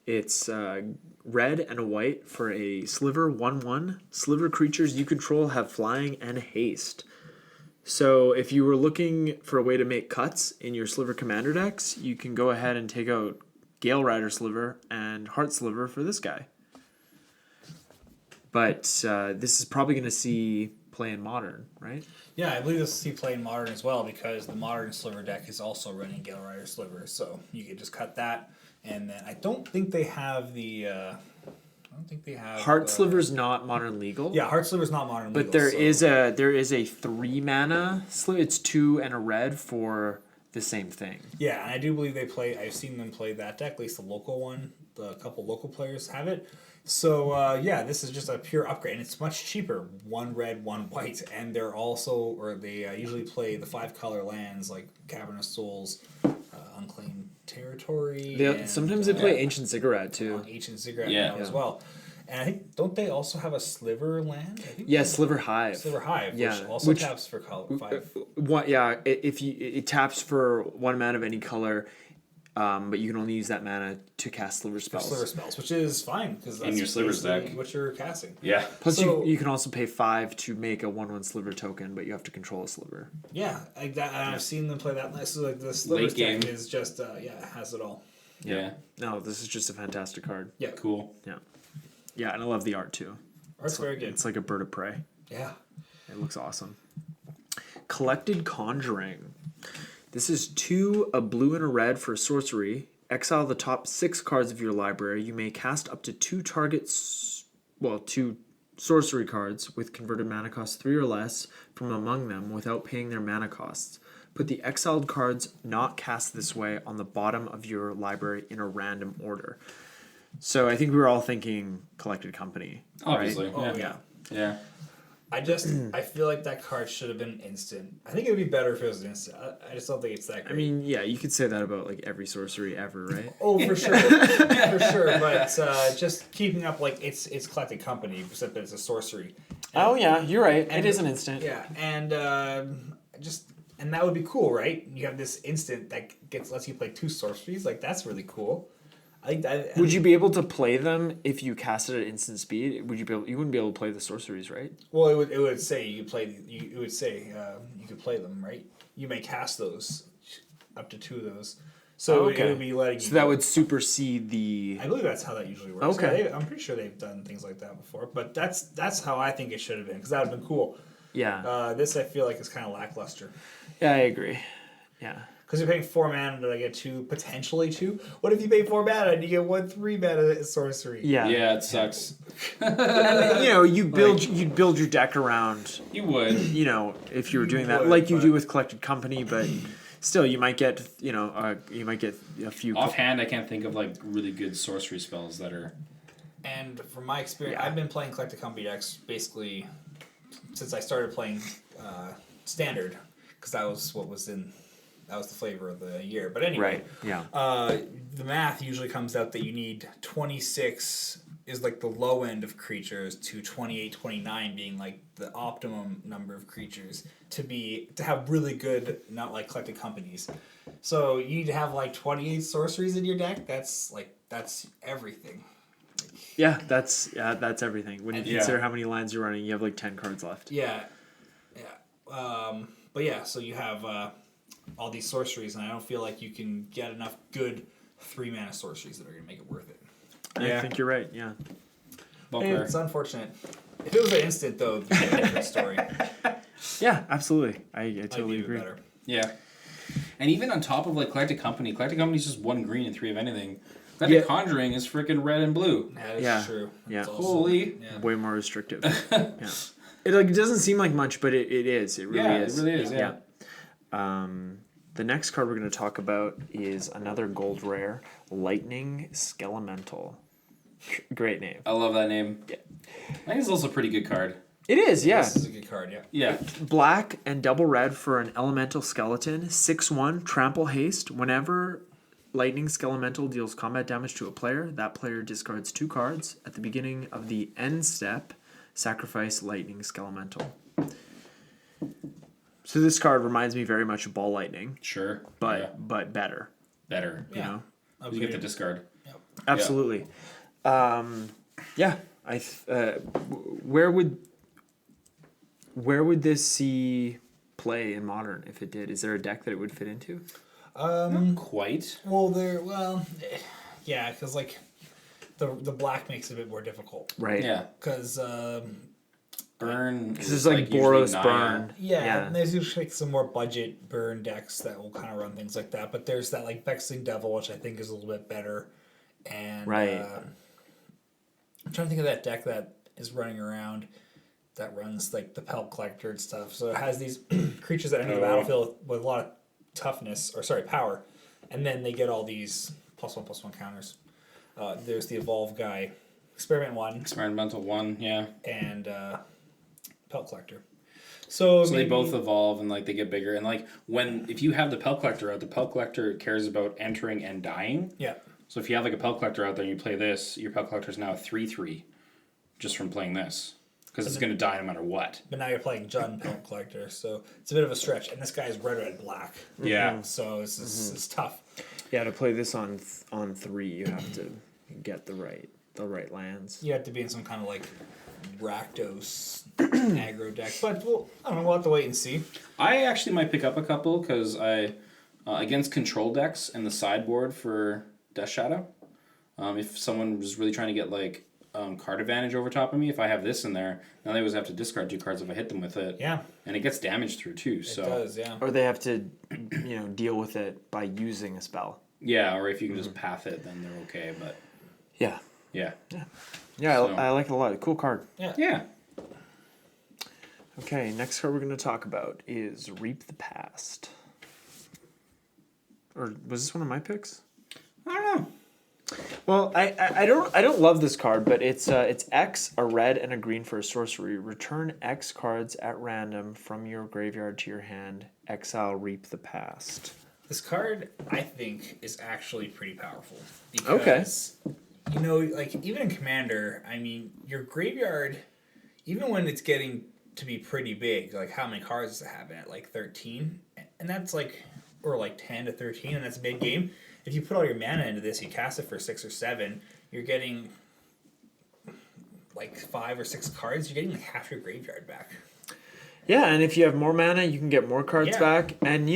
It's red and a white for a Sliver 1/1. Sliver creatures you control have flying and haste. So if you were looking for a way to make cuts in your Sliver commander decks, you can go ahead and take out Gale Rider Sliver and Heart Sliver for this guy. But this is probably going to see play in Modern, right? Yeah, I believe this will see play in Modern as well because the Modern Sliver deck is also running Gale Rider Sliver. So you can just cut that. And then I don't think they have the... Heart Sliver's not Modern legal. Yeah, Heart Sliver's not Modern legal. But there is a 3 mana sliver. It's 2 and a red for the same thing. Yeah, and I do believe they play. I've seen them play that deck. At least the local one. The couple local players have it. So this is just a pure upgrade, and it's much cheaper. 1 red, 1 white, and they're also, they usually play the 5-color lands like Cavern of Souls, Unclaimed Territory. Sometimes they play Ancient Ziggurat too. Ancient Ziggurat as well. And I think, don't they also have a Sliver land? I think Sliver Hive. Sliver Hive, which also taps for color 5. It taps for 1 mana of any color, but you can only use that mana to cast Sliver spells. Sliver spells, which is fine because that's in your Slivers deck what you're casting. Yeah. Plus, you can also pay 5 to make a 1/1 Sliver token, but you have to control a Sliver. Yeah, I've seen them play that. So like the Slivers deck is just it has it all. Yeah. No, this is just a fantastic card. Yeah. Cool. Yeah. Yeah, and I love the art too. Art's very good. It's like a bird of prey. Yeah. It looks awesome. Collected Conjuring. This is 2, a blue and a red for a sorcery. Exile the top 6 cards of your library. You may cast up to 2 2 sorcery cards with converted mana cost 3 or less from among them without paying their mana costs. Put the exiled cards not cast this way on the bottom of your library in a random order. So I think we were all thinking Collected Company. Obviously. Right? Oh, Yeah. yeah. Yeah. I feel like that card should have been instant. I think it would be better if it was instant. I just don't think it's that great. I mean, yeah, you could say that about like every sorcery ever, right? oh, for sure. For sure. But just keeping up, like, it's Collected Company, except that it's a sorcery. Oh yeah, you're right. And- it is an instant. Yeah, and and that would be cool, right? You have this instant that lets you play 2 sorceries. Like, that's really cool. I think that. Would you be able to play them if you cast it at instant speed? Would you be able? You wouldn't be able to play the sorceries, right? Well, it would say you play. It would say you could play them, right? You may cast those, up to 2 of those. So it would be letting you. So that would supersede the. I believe that's how that usually works. Okay. Yeah, I'm pretty sure they've done things like that before, but that's how I think it should have been, because that would have been cool. Yeah. This I feel like is kind of lackluster. Yeah, I agree. Yeah. Because you're paying 4 mana, did I get 2, potentially 2? What if you pay 4 mana and you get 1 3 mana sorcery? Yeah. Yeah, it sucks. And, you'd build your deck around. You would. If you were doing that, would, like you but- do with Collected Company, but still, you might get a few. Offhand, I can't think of like really good sorcery spells that are. And from my experience, Yeah. I've been playing Collected Company decks basically since I started playing Standard, because that was the flavor of the year. But anyway, Right. Yeah. the math usually comes out that you need 26 is like the low end of creatures to 28, 29 being like the optimum number of creatures to have really good, not like Collected Companies. So you need to have like 28 sorceries in your deck. That's everything. Yeah, that's everything. When you Yeah. consider how many lines you're running, you have like 10 cards left. Yeah. But yeah, so you have all these sorceries, and I don't feel like you can get enough good 3 mana sorceries that are going to make it worth it. I think you're right. Yeah. Bulker. It's unfortunate. If it was an instant, though, it'd be a different story. Yeah, absolutely. I I'd totally be agree. better. Yeah. And even on top of like Collected Company is just 1 green and 3 of anything. Collected Conjuring is freaking red and blue. That is Yeah. true. Yeah. It's also- Holy. yeah. Way more restrictive. Yeah. It doesn't seem like much, but it is. It really is. It really is. Yeah. The next card we're going to talk about is another gold rare, Lightning Skelemental. Great name. I love that name. Yeah. I think it's also a pretty good card. It is, yeah. This is a good card, yeah. Yeah. Black and double red for an elemental skeleton. 6/1, trample haste. Whenever Lightning Skelemental deals combat damage to a player, that player discards 2 cards. At the beginning of the end step, sacrifice Lightning Skelemental. So this card reminds me very much of Ball Lightning, Sure. but Yeah. better. Better. You know? You get the discard. Yep. Absolutely. Where would this see play in Modern if it did? Is there a deck that it would fit into? Not quite. Yeah, because like the black makes it a bit more difficult. Right. Yeah. Because Burn. Because there's like Boros Burn. yeah, and there's usually like some more budget burn decks that will kind of run things like that. But there's that like Vexing Devil, which I think is a little bit better. And Right. I'm trying to think of that deck that is running around that runs like the Pelt Collector and stuff. So it has these creatures that enter the battlefield with a lot of power, and then they get all these +1/+1 counters. There's the Evolve guy, Experiment 1, Experimental 1, yeah. and Pelt Collector. So they maybe- both evolve and like they get bigger. And like if you have the Pelt Collector out, the Pelt Collector cares about entering and dying. Yeah. So if you have like a Pelt Collector out there and you play this, your Pelt Collector is now a 3/3 just from playing this. Because it's going to die no matter what. But now you're playing Jund Pelt Collector, so it's a bit of a stretch. And this guy is red, black. Yeah. So it's tough. Yeah, to play this on 3, you have to get the right lands. You have to be in some kind of like Rakdos aggro deck. But I don't know, we'll have to wait and see. I actually might pick up a couple because I against control decks and the sideboard for Death Shadow. If someone was really trying to get like card advantage over top of me, if I have this in there, now they always have to discard 2 cards if I hit them with it. Yeah. And it gets damage through too. So. It does, yeah. Or they have to, deal with it by using a spell. Yeah, or if you can just path it, then they're okay. But Yeah. yeah. Yeah, So- I like it a lot. Cool card. Yeah. Okay, next card we're going to talk about is Reap the Past. Or was this one of my picks? I don't know. Well, I don't love this card, but it's X, a red, and a green for a sorcery. Return X cards at random from your graveyard to your hand. Exile Reap the Past. This card, I think, is actually pretty powerful. Okay. Because, like, even in Commander, I mean, your graveyard, even when it's getting to be pretty big, like, how many cards does it have in it? Like, 13? And that's, like, or, like, 10 to 13, and that's mid-game. If you put all your mana into this, you cast it for 6 or 7, you're getting, like, 5 or 6 cards. You're getting, like, half your graveyard back. Yeah, and if you have more mana, you can get more cards back. And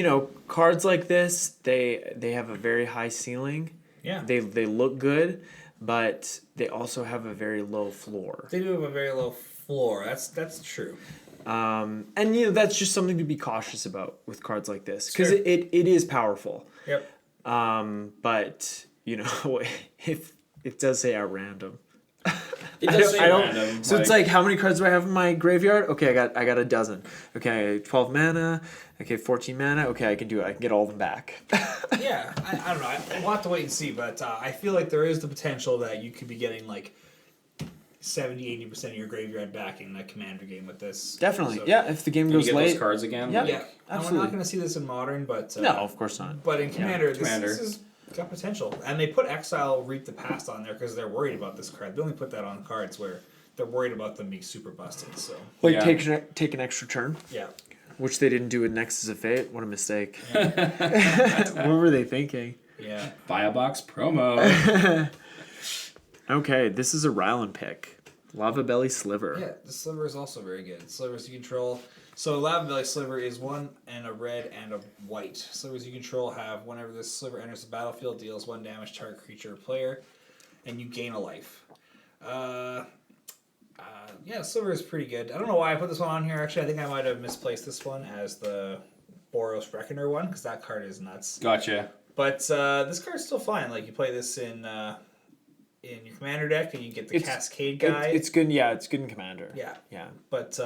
cards like this, they have a very high ceiling. Yeah. They look good, but they also have a very low floor. They do have a very low floor. That's true. And that's just something to be cautious about with cards like this because Sure. it is powerful. Yep. But if it does say at random. It does say random. So it's like, how many cards do I have in my graveyard? Okay, I got a dozen. Okay, 12 mana. Okay, 14 mana. Okay, I can do it. I can get all of them back. Yeah, I don't know. We'll have to wait and see, but I feel like there is the potential that you could be getting like 70-80% of your graveyard back in that Commander game with this. Definitely. So- Yeah, if the game And you goes get late. those cards again. Yeah. like- Yeah, and we're Absolutely. not going to see this in Modern, but No, of course not. But in Commander, Commander. This is got potential, and they put Exile Reap the Past on there because they're worried about this card. They only put that on cards where they're worried about them being super busted. So Like Yeah. take an extra turn, yeah, which they didn't do with Nexus of Fate. What a mistake. What were they thinking? yeah. Buy a box promo. Okay, this is a Rylan pick. Lava Belly Sliver. Yeah, the Sliver is also very good. Slivers you control. So Lava Belly Sliver is 1 and a red and a white. Slivers you control have whenever this sliver enters the battlefield, deals 1 damage to target creature or player, and you gain a life. Yeah, Sliver is pretty good. I don't know why I put this one on here. Actually, I think I might have misplaced this one as the Boros Reckoner one because that card is nuts. Gotcha. But this card's still fine. Like you play this in your Commander deck, and you get the Cascade guy. It's good. Yeah, it's good in Commander. Yeah. Yeah. But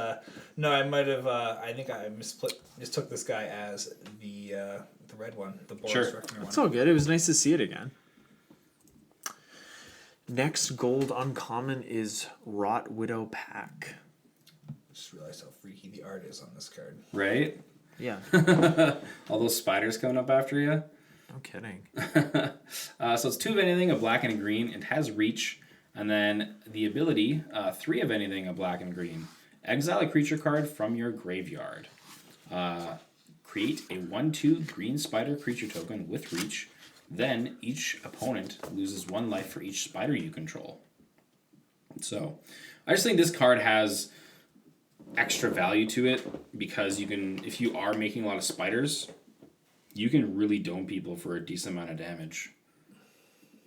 no, I might have. I think I mistook this guy as the red one, the Boros Sure. Reckoner one. It's all good. It was nice to see it again. Next gold uncommon is Rot Widow Pack. Just realized how freaky the art is on this card. Right? Yeah. All those spiders coming up after you. No kidding. So it's 2 of anything, a black and a green. It has reach. And then the ability, 3 of anything, a black and green. Exile a creature card from your graveyard. Create a 1/2 green spider creature token with reach. Then each opponent loses 1 life for each spider you control. So I just think this card has extra value to it because you can, if you are making a lot of spiders, you can really dome people for a decent amount of damage.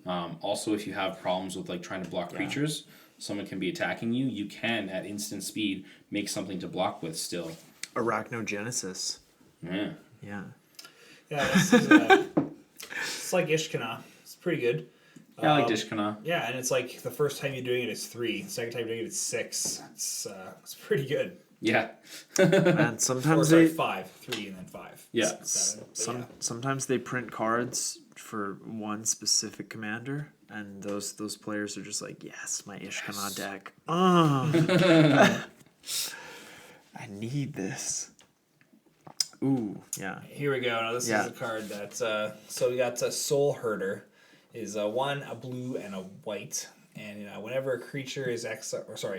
Also, if you have problems with like trying to block creatures, someone can be attacking you. You can at instant speed make something to block with still. Arachnogenesis. Yeah. Yeah. Yeah, this is, it's like Ishkana. It's pretty good. Yeah, I like Dishkana. Yeah, and it's like the first time you're doing it, it's 3. The second time you're doing it, it's 6. It's pretty good. Yeah. And Or sometimes sorry, they 5, 3, and then 5. Yeah. 7. But sometimes they print cards for one specific commander, and those players are just like, yes, my Ishkana deck. Oh, I need this. Ooh, yeah. Here we go. Now this is a card that so we got Solherder is 1, a blue, and a white. And whenever a creature is exiled from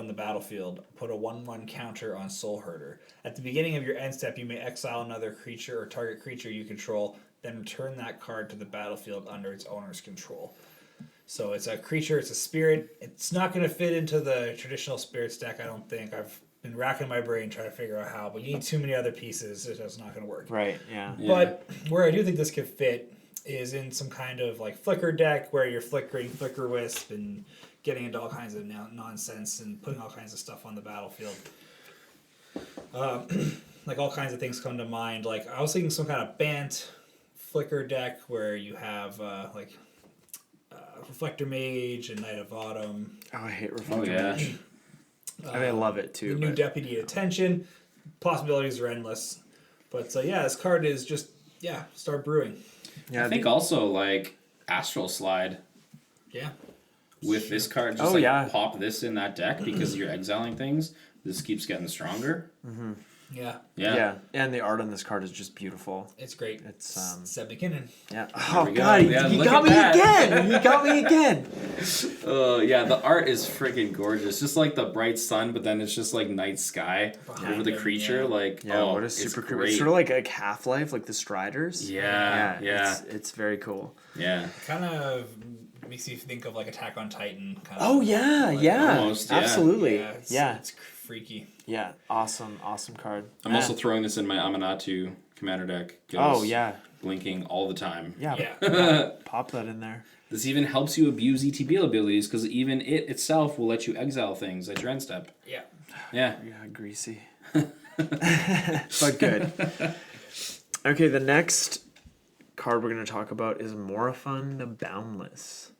the battlefield, put a 1/1 counter on Solherder. At the beginning of your end step, you may exile another creature or target creature you control, then return that card to the battlefield under its owner's control. So it's a creature, it's a spirit. It's not going to fit into the traditional spirits deck, I don't think. I've been racking my brain trying to figure out how, but you need too many other pieces. It's just not going to work. Right, yeah. But where I do think this could fit is in some kind of like flicker deck where you're flickering Flicker Wisp and getting into all kinds of nonsense and putting all kinds of stuff on the battlefield. Like all kinds of things come to mind. Like I was thinking some kind of Bant flicker deck where you have Reflector Mage and Knight of Autumn. Oh, I hate Reflector yeah. Mage. I love it too. The new but- Deputy Attention. Possibilities are endless. But this card is just, start brewing. Yeah, I think also like Astral Slide Yeah. with this card. Just pop this in that deck because you're exiling things. This keeps getting stronger. Yeah. yeah, and the art on this card is just beautiful. It's great. It's Seb McKinnon. yeah. There Oh we go. god, Yeah, you look got at me that. again. You got me again. Yeah, the art is freaking gorgeous. Just like the bright sun, but then it's just like night sky over the him, creature. yeah. Like, Yeah, oh, what a it's super cool. great. It's sort of like Half-Life, like the Striders. Yeah. It's very cool. Yeah. Kind of makes you think of like Attack on Titan. Kind Oh of, yeah, like, yeah, almost, yeah. absolutely. Yeah. It's freaky. Yeah, awesome card. I'm also throwing this in my Amanatu commander deck. 'Cause Oh yeah, blinking all the time. Yeah. Pop that in there. This even helps you abuse ETB abilities because even it itself will let you exile things at your end step. Yeah. Yeah. Yeah, greasy, but good. Okay, the next card we're gonna talk about is Morifund Boundless.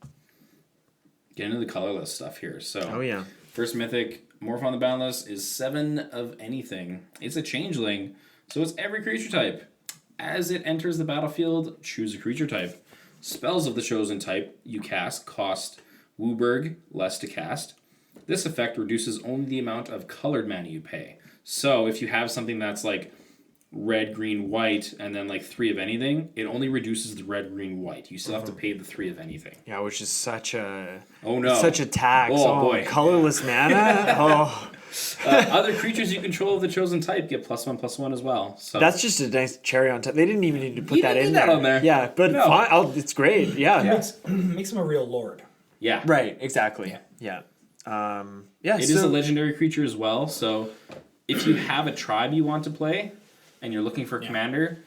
Get into the colorless stuff here. So, Oh yeah, first mythic, Morph on the Boundless, is 7 of anything. It's a changeling, so it's every creature type. As it enters the battlefield, choose a creature type. Spells of the chosen type you cast cost Whoaberg, less to cast. This effect reduces only the amount of colored mana you pay. So if you have something that's like red, green, white, and then like 3 of anything, it only reduces the red, green, white. You still have to pay the 3 of anything. yeah, which is such a Such a tax. Oh, boy. colorless mana. Oh, Other creatures you control of the chosen type get +1/+1 as well. So that's just a nice cherry on top. They didn't even need to put You that didn't in need that there. on there. Yeah, but No. fine. It's great. Yeah. Makes him a real lord. yeah. Right. Exactly. Yeah. Yeah. It is a legendary creature as well, so if you have a tribe you want to play and you're looking for a commander,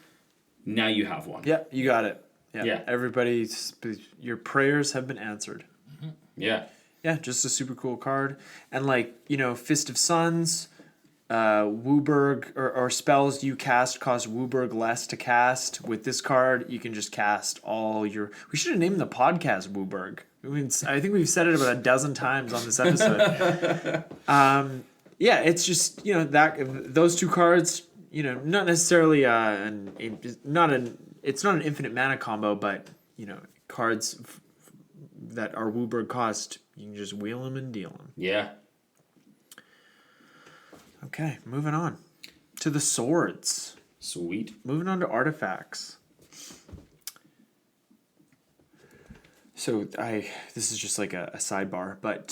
now you have one. Yeah, you got it. Yeah. Everybody's your prayers have been answered. Yeah. Yeah, just a super cool card. And like, Fist of Suns, Whoaberg or spells you cast cost Whoaberg less to cast. With this card, you can just cast all your we should have named the podcast Whoaberg. I think we've said it about a dozen times on this episode. Yeah, it's just that those 2 cards, not necessarily it's not an infinite mana combo, but cards that are Whoaberg cost, you can just wheel them and deal them. Yeah. Okay, moving on to the swords. Sweet. Moving on to artifacts. So this is just like a sidebar, but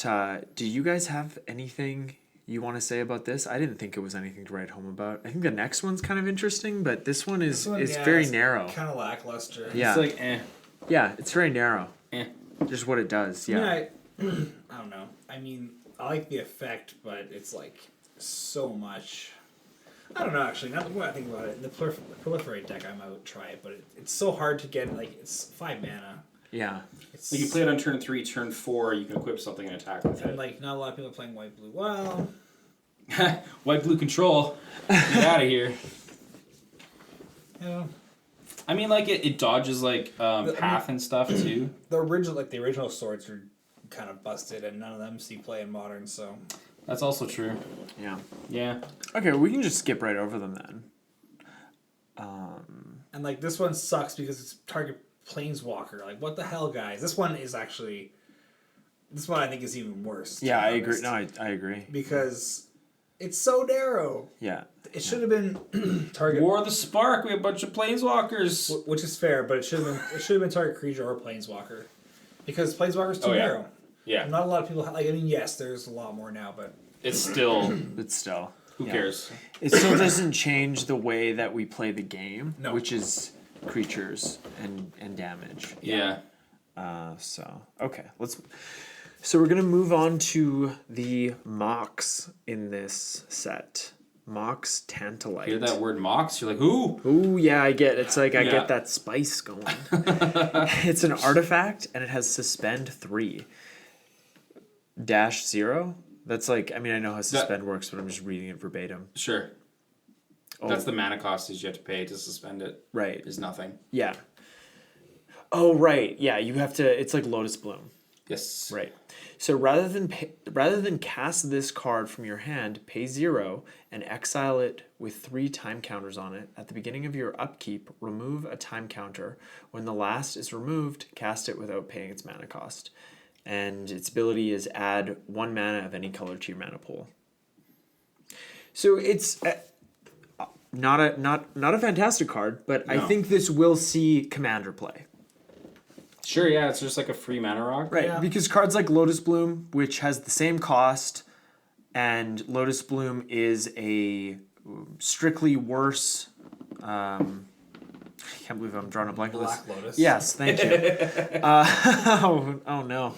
do you guys have anything you want to say about this? I didn't think it was anything to write home about. I think the next one's kind of interesting, but this one is very narrow. Kind of lackluster. Yeah. It's like, Yeah, it's very narrow. Just what it does. Yeah. I don't know. I mean, I like the effect, but it's like so much. I don't know, actually. Now that I think about it, the proliferate deck, I might try it, but it's so hard to get. Like, it's 5 mana. Yeah. It's, you play it on turn 3, turn 4, you can equip something and attack with and it. like, not a lot of people are playing white blue. Well, White blue control. Get out of here. yeah. I mean, like it dodges like path and stuff too. The original swords are kind of busted, and none of them see play in modern. So That's also true. Yeah. Yeah. Okay, we can just skip right over them then. and like this one sucks because it's target planeswalker. Like, what the hell, guys? This one I think is even worse. Yeah, I agree. No, I agree. Because it's so narrow. Yeah. It should have been target, War of the Spark. We have a bunch of planeswalkers. which is fair, but it should have been target creature or planeswalker, because planeswalker's too narrow. Yeah. Not a lot of people yes, there's a lot more now, but It's still. But still. Who cares? It still doesn't change the way that we play the game, No. which is creatures and damage. Yeah. So we're gonna move on to the mocks in this set. Mox Tantalite. Hear that word Mox? You're like, ooh. Ooh, yeah, I get. It's like I Yeah. get that spice going. It's an artifact, and it has suspend 3. -0. That's like, I mean, I know how suspend works, but I'm just reading it verbatim. Sure. Oh. That's the mana cost is you have to pay to suspend it. Right. Is nothing. Yeah. Oh, right. Yeah, you have to. It's like Lotus Bloom. Yes. Right. So rather than cast this card from your hand, pay 0 and exile it with 3 time counters on it. At the beginning of your upkeep, remove a time counter. When the last is removed, cast it without paying its mana cost. And its ability is add 1 mana of any color to your mana pool. So it's not a fantastic card, but I think this will see Commander play. Sure, yeah, it's just like a free mana rock. Right, Yeah. because cards like Lotus Bloom, which has the same cost, and Lotus Bloom is a strictly worse. I can't believe I'm drawing a blank on this. Black Lotus. Yes, thank you. Oh no.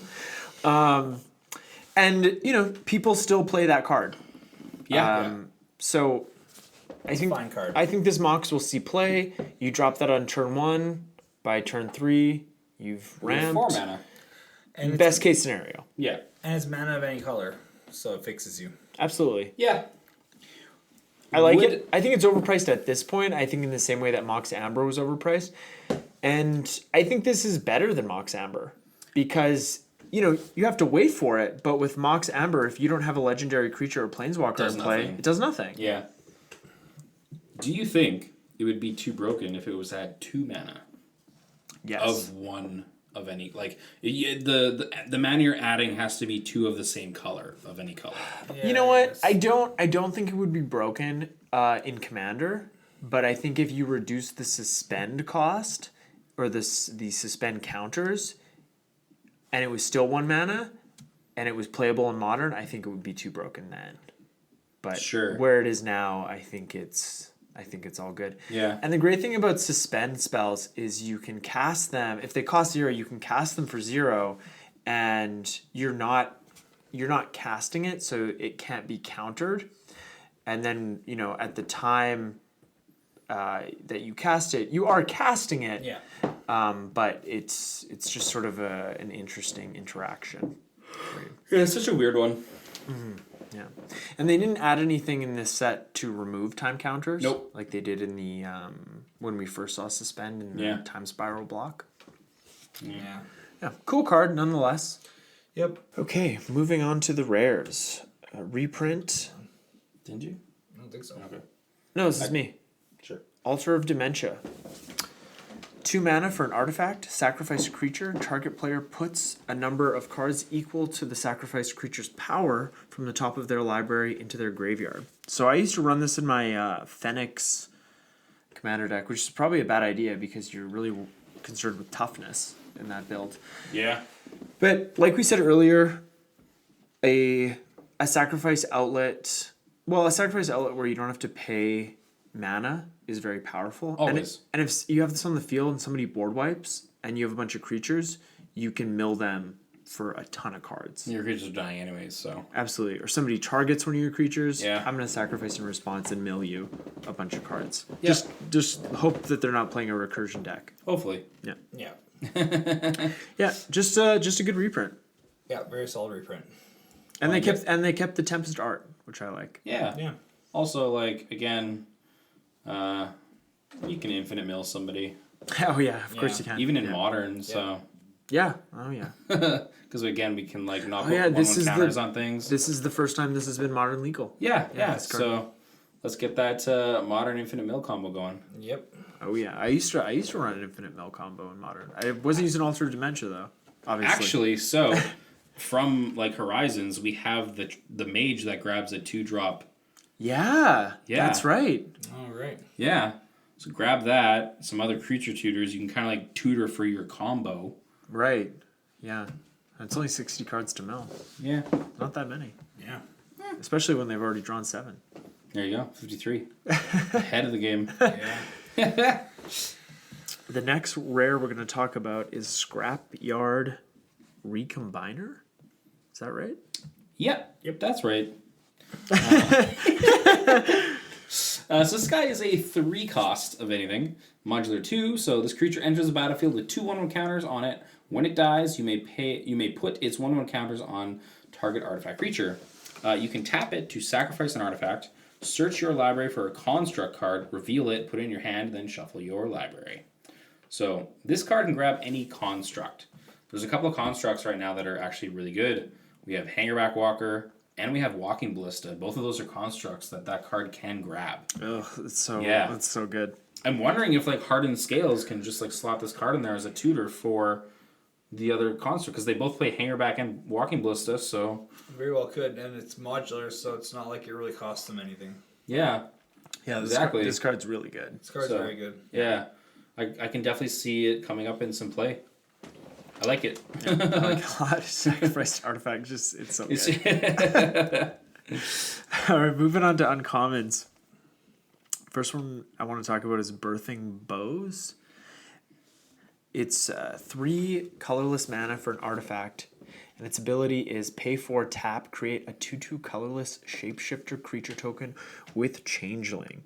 And you know, people still play that card. Yeah. So I think fine card. I think this Mox will see play. You drop that on turn 1. By turn 3, you've ramped. 4 mana. And it's, Best case scenario. Yeah. and it's mana of any color, so it fixes you. Absolutely. Yeah. I like it. I think it's overpriced at this point. I think in the same way that Mox Amber was overpriced. And I think this is better than Mox Amber because, you know, you have to wait for it. But with Mox Amber, if you don't have a legendary creature or planeswalker in play, it does nothing. Yeah. Do you think it would be too broken if it was at 2 mana? Yes. Of 1 of any, like the mana you're adding has to be 2 of the same color of any color. Yeah, You know what? yes. I don't think it would be broken in Commander, but I think if you reduce the suspend cost or the suspend counters, and it was still 1 mana, and it was playable in Modern, I think it would be too broken then. But Sure. where it is now, I think it's all good. Yeah. And the great thing about suspend spells is you can cast them if they cost 0. You can cast them for 0, and you're not casting it, so it can't be countered. And then, you know, at the time that you cast it, you are casting it. Yeah. But it's just sort of an interesting interaction. Yeah, it's such a weird one. Yeah, and they didn't add anything in this set to remove time counters. Nope. Like they did in the when we first saw suspend in the Yeah. time spiral block. Yeah. Yeah, cool card nonetheless. Yep. Okay, moving on to the rares. Reprint. Didn't you? I don't think so. Okay. No, this is me. Sure. Altar of Dementia. 2 mana for an artifact. Sacrifice a creature. Target player puts a number of cards equal to the sacrificed creature's power from the top of their library into their graveyard. So I used to run this in my Phoenix commander deck, which is probably a bad idea because you're really concerned with toughness in that build. Yeah. But like we said earlier, a sacrifice outlet, a sacrifice outlet where you don't have to pay mana is very powerful. Always. And if you have this on the field and somebody board wipes and you have a bunch of creatures, you can mill them for a ton of cards. Your creatures are dying anyways, so. Absolutely. Or somebody targets one of your creatures, Yeah. I'm going to sacrifice in response and mill you a bunch of cards. Yeah. Just hope that they're not playing a recursion deck. Hopefully. Yeah. Yeah. Yeah, just a good reprint. Yeah, very solid reprint. And they kept the Tempest art, which I like. Yeah. Yeah. Also, like, again, you can infinite mill somebody. Oh yeah, of course Yeah. you can. Even in yeah. Modern, so. Yeah. Oh yeah. Because again, we can like knock this is counters the- on things. This is the first time this has been modern legal. Yeah. that's correct. So let's get that Modern infinite mill combo going. Yep. Oh yeah, I used to run an infinite mill combo in modern. I wasn't using Altar of Dementia though. Obviously. Actually, so from like Horizons, we have the mage that grabs a 2-drop. Yeah. Yeah. That's right. All right. Yeah. So grab that. Some other creature tutors. You can kind of like tutor for your combo. Right. Yeah. It's only 60 cards to mill. Yeah. Not that many. Yeah. Especially when they've already drawn 7. There you go. 53. Ahead of the game. Yeah. The next rare we're going to talk about is Scrapyard Recombiner. Is that right? Yep. That's right. So this guy is a 3 cost of anything, modular 2. So this creature enters the battlefield with 2 1/1 counters on it. When it dies, you may put its 1/1 counters on target artifact creature. You can tap it to sacrifice an artifact, search your library for a construct card, reveal it, put it in your hand, then shuffle your library. So this card can grab any construct. There's a couple of constructs right now that are actually really good. We have Hangerback Walker, and we have Walking Ballista. Both of those are constructs that card can grab. Oh, that's so good. I'm wondering if like Hardened Scales can just like slot this card in there as a tutor for the other construct, because they both play Hangerback and Walking Ballista, so... Very well could, and it's modular, so it's not like it really costs them anything. Yeah. Yeah, exactly. This card's really good. This card's very good. Yeah. I can definitely see it coming up in some play. I like it. Yeah, I like a lot. Sacrificed artifact, it's so good. All right, moving on to uncommons. First one I want to talk about is Birthing Bows. It's 3 colorless mana for an artifact, and its ability is pay 4 tap, create a 2/2 colorless shapeshifter creature token with Changeling.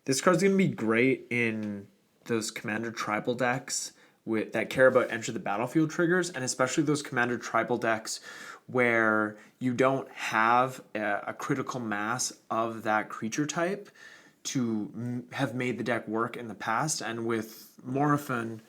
This card's going to be great in those commander tribal decks that care about enter the battlefield triggers, and especially those commander tribal decks where you don't have a critical mass of that creature type to have made the deck work in the past. And with Morphin,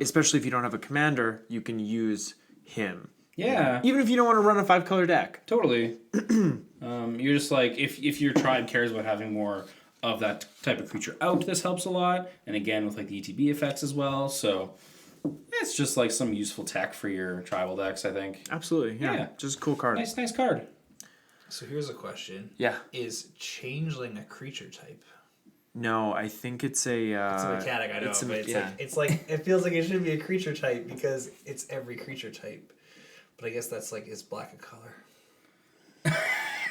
especially if you don't have a commander, you can use him. Yeah. Even if you don't want to run a 5-color deck. Totally. You're just like, if your tribe cares about having more of that type of creature out, this helps a lot. And again, with like the ETB effects as well. So it's just like some useful tech for your tribal decks, I think. Absolutely. Yeah. Just a cool card. Nice card. So here's a question. Yeah. Is Changeling a creature type? No, I think it's a... It's a mechanic, I know, it's it's like it feels like it should be a creature type because it's every creature type. But I guess that's like, is black a color?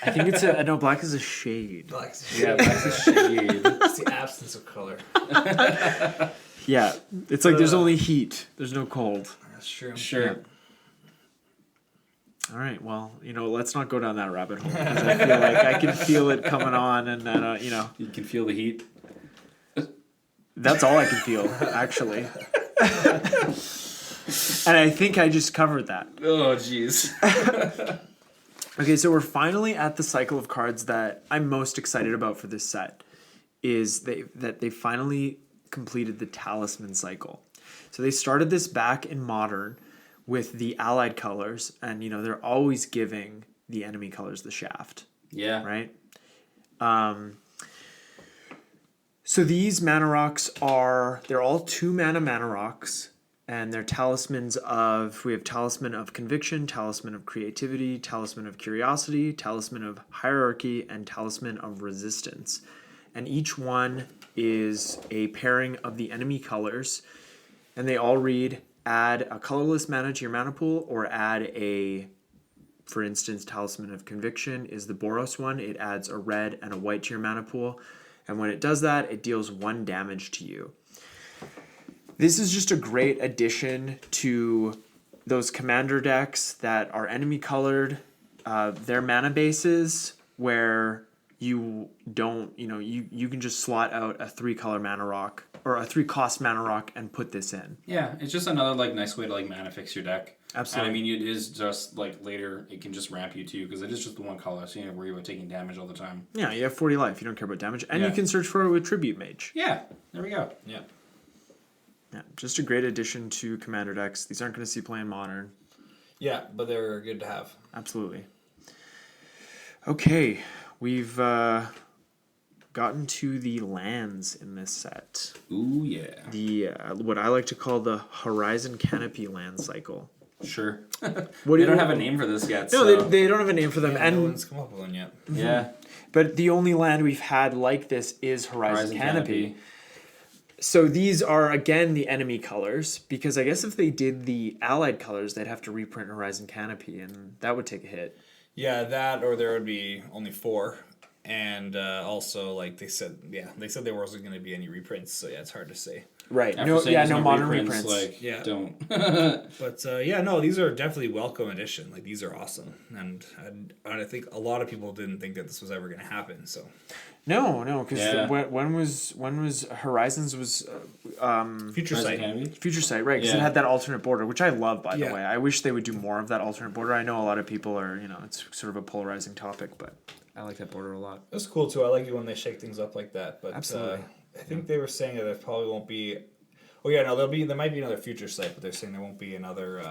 I think it's no, black is a shade. Black's a shade. Yeah, that's a shade. It's the absence of color. Yeah, it's like there's only heat. There's no cold. That's true. Sure. Yeah. All right, well, let's not go down that rabbit hole, because I feel like I can feel it coming on, and You can feel the heat. that's all I can feel, actually. And I think I just covered that. Oh, jeez. Okay, so we're finally at the cycle of cards that I'm most excited about for this set, is that they finally completed the Talisman cycle. So they started this back in Modern with the allied colors, and they're always giving the enemy colors the shaft. Yeah. Right? So these mana rocks they're all 2 mana rocks, and they're talismans we have Talisman of Conviction, Talisman of Creativity, Talisman of Curiosity, Talisman of Hierarchy, and Talisman of Resistance. And each one is a pairing of the enemy colors, and they all read: add a colorless mana to your mana pool, or add for instance, Talisman of Conviction is the Boros one. It adds a red and a white to your mana pool, and when it does that, it deals 1 damage to you. This is just a great addition to those commander decks that are enemy colored, their mana bases, where you don't, you can just slot out a 3-color mana rock or a 3-cost mana rock and put this in. Yeah, it's just another nice way to mana fix your deck. Absolutely. And it is just later it can just ramp you too, because it is just the 1 color, so you don't have to worry about taking damage all the time. Yeah, you have 40 life. You don't care about damage, and you can search for it with Tribute Mage. Yeah, there we go. Yeah. Yeah, just a great addition to commander decks. These aren't going to see play in Modern. Yeah, but they're good to have. Absolutely. Okay, we've gotten to the lands in this set. Ooh, yeah. The what I like to call the Horizon Canopy land cycle. Sure. What They don't have a name for this yet. No, so. they don't have a name for them, Yeah, and no one's come up with one yet. Yeah. but the only land we've had like this is Horizon Canopy. So these are, again, the enemy colors, because I guess if they did the allied colors, they'd have to reprint Horizon Canopy, and that would take a hit. Yeah, that, or there would be only 4. And also, they said there wasn't going to be any reprints, so yeah, it's hard to say. Right. After No. saying Yeah. there's No modern reprints, reprints. like, Yeah. don't. But yeah, no, these are definitely welcome addition. Like these are awesome, and I think a lot of people didn't think that this was ever going to happen. So No. Because Yeah. when was Horizons was Future Present Sight. Canopy? Future Sight, right? Because it Yeah. had that alternate border, which I love, by the Yeah. way. I wish they would do more of that alternate border. I know a lot of people are, it's sort of a polarizing topic, but I like that border a lot. That's cool too. I like it when they shake things up like that. But Absolutely. I think they were saying that there probably won't be. Oh yeah, no, there might be another Future Sight, but they're saying there won't be another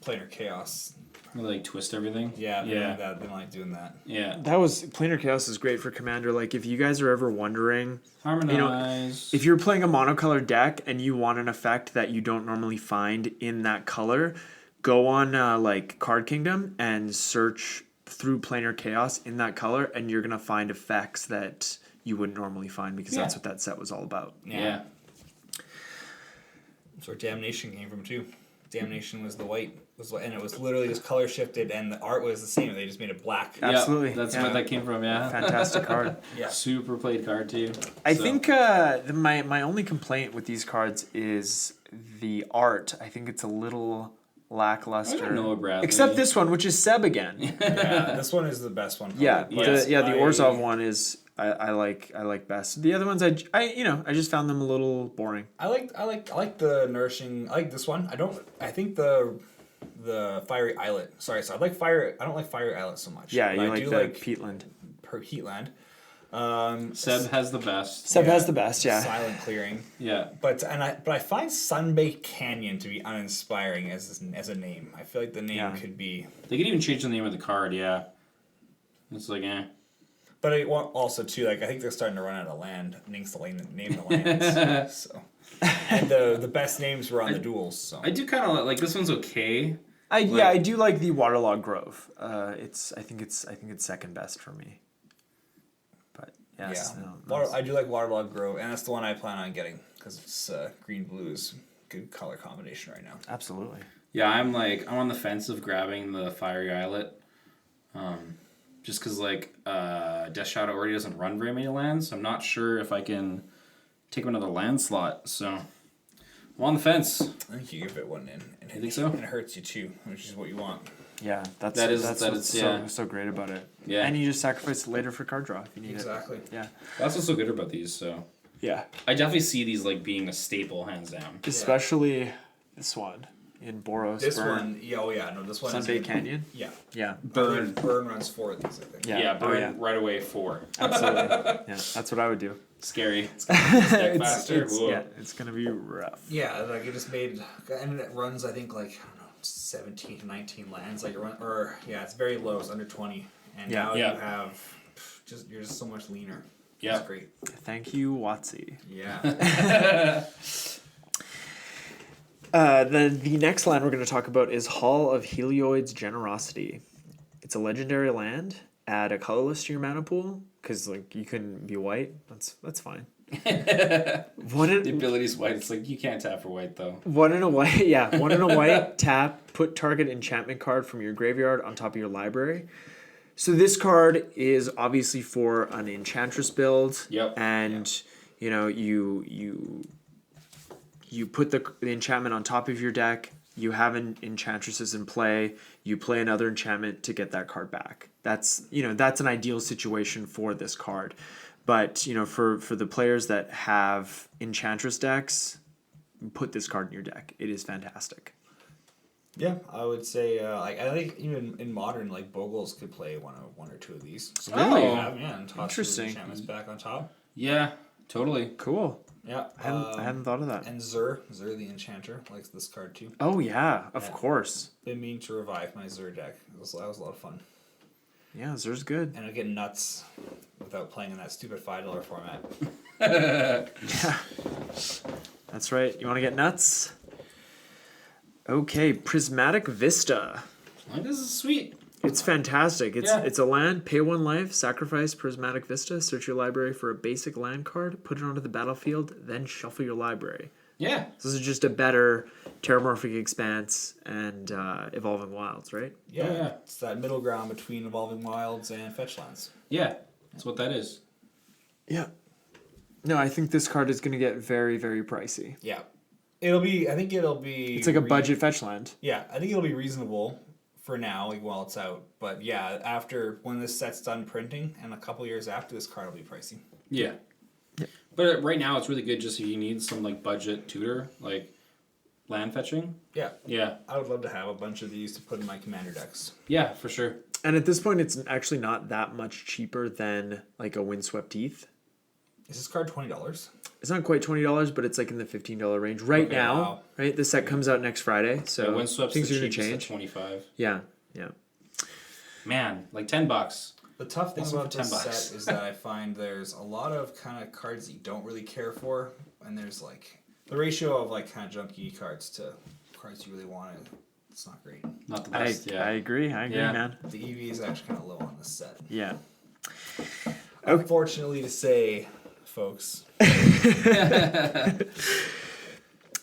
Planar Chaos. Or, like, twist everything. Yeah, Yeah. they don't like doing that. Yeah. That was Planar Chaos is great for Commander. Like, if you guys are ever wondering, Harmonize. if you're playing a monocolored deck and you want an effect that you don't normally find in that color, go on like Card Kingdom and search through Planar Chaos in that color, and you're gonna find effects that you wouldn't normally find because that's Yeah. what that set was all about. Yeah. That's where Damnation came from too. Damnation was the white, and it was literally just color shifted, and the art was the same. They just made it black. Yeah. Absolutely, Yeah, that's yeah. where that came from, yeah. Fantastic card. Yeah. Super played card, too. I So, think my only complaint with these cards is the art. I think it's a little lackluster. I don't know, Bradley. Except this one, which is Seb again. Yeah, this one is the best one. Yeah, probably. the Orzhov one is I like best. The other ones I just found them a little boring. I like the nourishing. I like this one. I think the fiery islet. Sorry, so I like fire. I don't like fiery islet so much. Yeah, but you I like do the like peatland. per Heatland. Seb has the best. Seb yeah, has the best, yeah. Silent clearing. Yeah. But I find Sunbaked Canyon to be uninspiring as a name. I feel like the name could be. They could even change the name of the card, yeah. It's like, eh. But I want also too, like I think they're starting to run out of land. Name the lands. So, and the best names were on the duels. So I do kind of like this one's okay. I do like the Waterlog Grove. I think it's second best for me. But yes, I do like Waterlog Grove, and that's the one I plan on getting because it's green blue is good color combination right now. absolutely. Yeah, I'm on the fence of grabbing the Fiery Islet. Just because, like, Death Shadow already doesn't run very many lands. So I'm not sure if I can take another land slot. So I'm on the fence. I think you give it one in. And You think so? And it hurts you too, which is what you want. Yeah, that's what's yeah. so great about it. Yeah. And you just sacrifice it later for card draw if you need Exactly. it. Yeah. That's what's so good about these. So Yeah. I definitely see these, like, being a staple, hands down. Especially this one in Boros. This Burn. one, this one is Sunbay good. Canyon. Yeah. Yeah. Burn. Burn runs 4 of these, I think. Yeah. Burn right away 4. Absolutely. Yeah, that's what I would do. Scary. It's deck faster. It's, Whoa. yeah, it's gonna be rough. Yeah, like it just made, and it runs, I think, like, I don't know, 17 to 19 lands. Like, it's very low, it's under 20. And now you have, you're just so much leaner. Yeah. It's great. Thank you, Watsy. Yeah. The next land we're going to talk about is Hall of Helioid's Generosity. It's a legendary land. Add a colorless to your mana pool because like you couldn't be white. That's fine. The ability's white. It's like you can't tap for white though. One in a white. Yeah, one in a white. Tap. Put target enchantment card from your graveyard on top of your library. So this card is obviously for an Enchantress build. Yep. And you put the enchantment on top of your deck. You have enchantresses in play. You play another enchantment to get that card back. That's an ideal situation for this card. But for the players that have enchantress decks, put this card in your deck. It is fantastic. Yeah, I would say, I think even in modern, like, Bogles could play one or two of these. So Really? and toss Interesting. the enchantments back on top. Yeah, totally. Cool. Yeah. I hadn't thought of that. And Zur the Enchanter, likes this card too. Oh yeah, of course. Been meaning to revive my Zur deck. That was a lot of fun. Yeah, Zur's good. And I get nuts without playing in that stupid $5 format. Yeah. That's right. You want to get nuts? Okay, Prismatic Vista. Like, this is sweet. It's fantastic. Yeah. It's a land, pay 1 life, sacrifice Prismatic Vista, search your library for a basic land card, put it onto the battlefield, then shuffle your library. Yeah. This is just a better Terramorphic Expanse and Evolving Wilds, right? Yeah, Oh, yeah. it's that middle ground between Evolving Wilds and Fetchlands. Yeah. That's what that is. Yeah. No, I think this card is going to get very, very pricey. Yeah. I think it'll be... It's like a budget fetch land. Yeah, I think it'll be reasonable for now, like while it's out. But yeah, when this set's done printing, and a couple years after, this card will be pricey. Yeah. But right now, it's really good just if you need some like budget tutor, like land fetching. Yeah. Yeah. I would love to have a bunch of these to put in my commander decks. Yeah, for sure. And at this point, it's actually not that much cheaper than like a Windswept Heath. Is this card $20? It's not quite $20, but it's like in the $15 range right now. Wow. Right, the set comes out next Friday, so Windswept's things the are going to cheapest change. at $25. Yeah. Man, like $10. The tough thing Also about for this $10. set is that I find there's a lot of kind of cards that you don't really care for, and there's like the ratio of like kind of junky cards to cards you really want. It's not great. Not the best. I agree, Yeah. man. The EV is actually kind of low on this set. Yeah. Unfortunately to say, folks.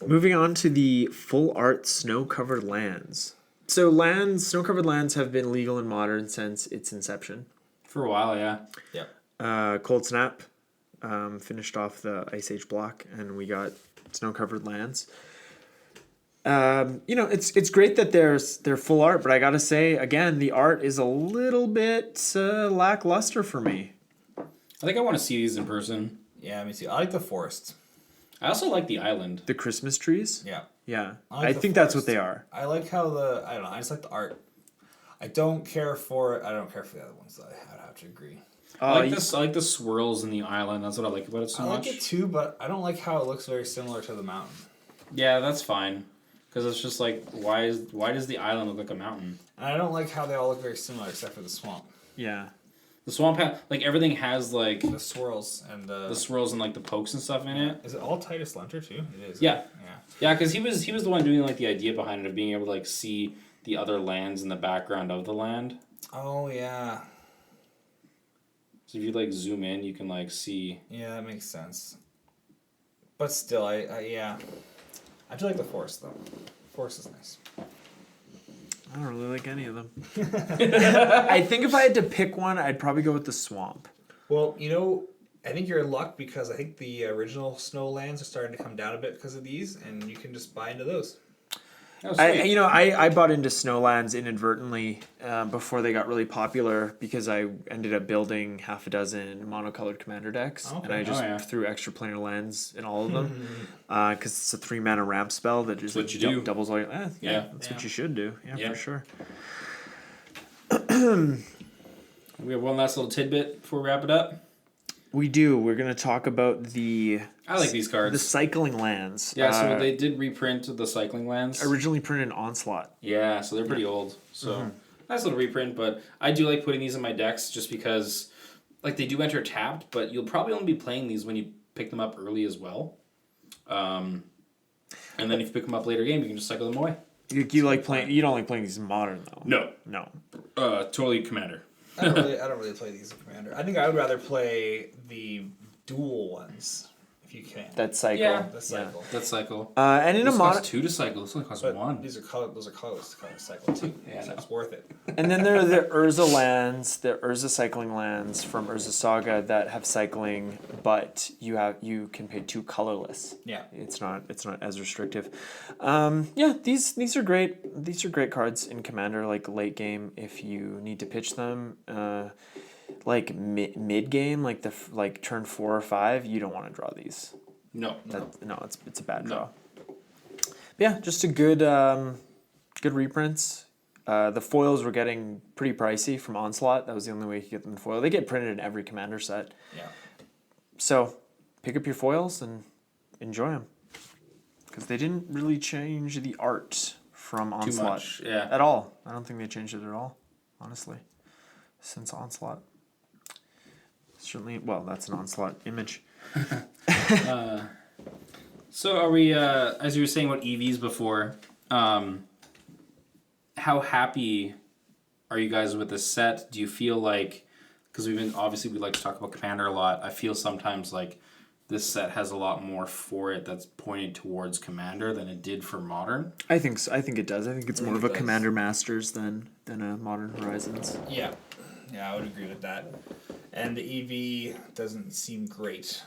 Moving on to the full art snow-covered lands. So snow-covered lands have been legal in Modern since its inception. For a while, yeah. Yep. Cold Snap finished off the Ice Age block, and we got snow-covered lands. It's great that they're full art, but I gotta say again, the art is a little bit lackluster for me. I think I want to see these in person. Yeah, me too. I like the forest. I also like the island. The Christmas trees. Yeah. Yeah, I like I the think that's forest. what they are. I like how I don't know, I just like the art. I don't care for the other ones, though. I'd have to agree. I like the swirls in the island. That's what I like about it so I much. like it too, but I don't like how it looks very similar to the mountain. Yeah, that's fine. Because it's just like, why does the island look like a mountain? And I don't like how they all look very similar except for the swamp. Yeah. The swamp, like everything has like The swirls and the swirls and like the pokes and stuff in it. Is it all Titus Lunter too? It is. Yeah. Yeah. Yeah, because he was the one doing like the idea behind it of being able to like see the other lands in the background of the land. Oh yeah. So if you like zoom in, you can like see. Yeah, that makes sense. But still, I do like the forest though. Forest is nice. I don't really like any of them. I think if I had to pick one, I'd probably go with the swamp. Well, I think you're in luck because I think the original snow lands are starting to come down a bit because of these, and you can just buy into those. Oh, sweet. I bought into Snowlands inadvertently before they got really popular because I ended up building half a dozen monocolored commander decks, Okay. and I just Oh, yeah. threw extra planar lands in all of them because it's a 3-mana ramp spell that just That's what you do. doubles all your. Yeah. That's Yeah. what you should do. Yeah, Yeah. for sure. We have one last little tidbit before we wrap it up. We do. We're gonna talk about the I like these cards. the cycling lands. Yeah, so they did reprint the cycling lands. Originally printed in Onslaught. Yeah, so they're pretty old. So nice little reprint, but I do like putting these in my decks just because like they do enter tapped, but you'll probably only be playing these when you pick them up early as well. And then if you pick them up later game, you can just cycle them away. You like playing? You don't like playing these in Modern though. No. No. Totally Commander. I don't really play these in Commander. I think I would rather play the dual ones if you can. That cycle. Yeah. The cycle. That cycle. And in a This Modern. costs 2 to cycle. This only costs But 1. those are colors to color cycle too. Yeah, so no. it's worth it. And then there are the Urza lands, the Urza cycling lands from Urza Saga that have cycling, but you can pay 2 colorless. Yeah. It's not as restrictive. These are great. These are great cards in Commander, like late game if you need to pitch them. Like mid game, like turn 4 or 5, you don't want to draw these. No. It's a bad No. draw. But yeah, just a good reprints. The foils were getting pretty pricey from Onslaught. That was the only way you could get them in foil. They get printed in every Commander set. Yeah. So pick up your foils and enjoy them. Because they didn't really change the art from Onslaught. Too much. Yeah. At all. I don't think they changed it at all, honestly, since Onslaught. Certainly, well, that's an Onslaught image. So are we, as you were saying about EVs before, how happy are you guys with this set? Do you feel like, because we like to talk about Commander a lot, I feel sometimes like this set has a lot more for it that's pointed towards Commander than it did for Modern. I think so. I think it does. I think it's more of a does. Commander Masters than a Modern Horizons. Yeah, I would agree with that. And the EV doesn't seem great.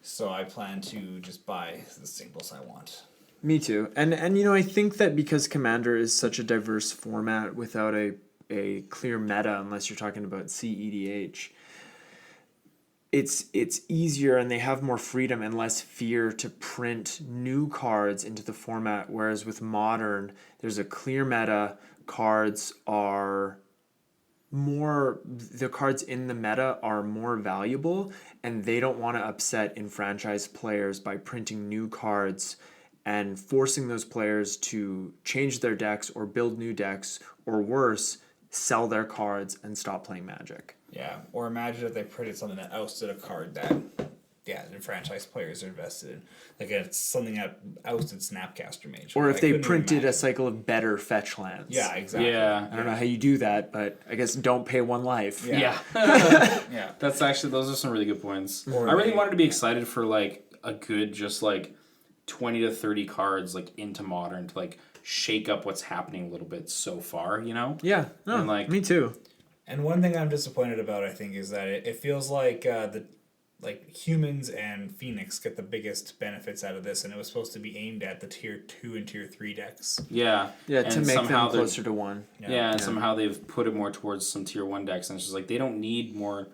So I plan to just buy the singles I want. Me too. And I think that because Commander is such a diverse format without a clear meta, unless you're talking about CEDH, it's easier and they have more freedom and less fear to print new cards into the format. Whereas with Modern, there's a clear meta. Cards are the cards in the meta are more valuable, and they don't want to upset enfranchised players by printing new cards and forcing those players to change their decks or build new decks, or worse, sell their cards and stop playing Magic. Yeah, or imagine if they printed something that ousted a card that, the franchise players are invested in. Like it's something that ousted Snapcaster Mage. Or Like, if I they couldn't printed imagine. a cycle of better fetch lands. Yeah, exactly. Yeah. I don't know how you do that, but I guess don't pay one life. Yeah. Yeah. That's actually, those are some really good points. Or I really they- wanted to be excited for like a good, just like 20 to 30 cards like into Modern to like shake up what's happening a little bit so far, you know? Yeah. No, And, like- me too. And one thing I'm disappointed about, I think, is that it feels like humans and Phoenix get the biggest benefits out of this, and it was supposed to be aimed at the tier 2 and tier 3 decks. Yeah. Yeah, to And make somehow them they're- closer to one. Yeah, and somehow they've put it more towards some tier 1 decks, and it's just like they don't need more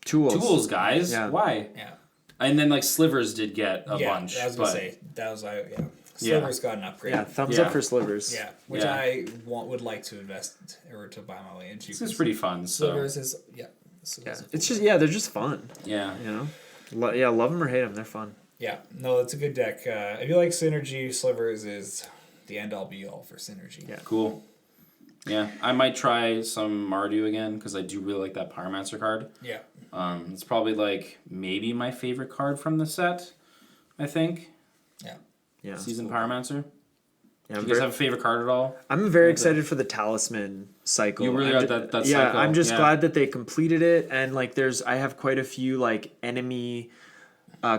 Tools. guys. Yeah. Why? Yeah. And then like Slivers did get a bunch. I was but gonna say that was Slivers got an upgrade. Yeah, thumbs Yeah. up for Slivers. Yeah, which Yeah. I would like to invest or to buy my way into. this is pretty fun. So Slivers is Yeah. a cool It's just, they're just fun. yeah. You know? Love them or hate them, they're fun. Yeah, no, it's a good deck. If you like synergy, Slivers is the end all be all for synergy. Yeah. Cool. Yeah, I might try some Mardu again because I do really like that Pyromancer card. Yeah. It's probably like maybe my favorite card from the set. I think Yeah. Yeah. Seasoned Pyromancer. Yeah, Do you guys have a favorite card at all? I'm very excited for the Talisman cycle. You really I'm got ju- that Yeah, cycle, I'm just yeah. glad that they completed it, and like I have quite a few like enemy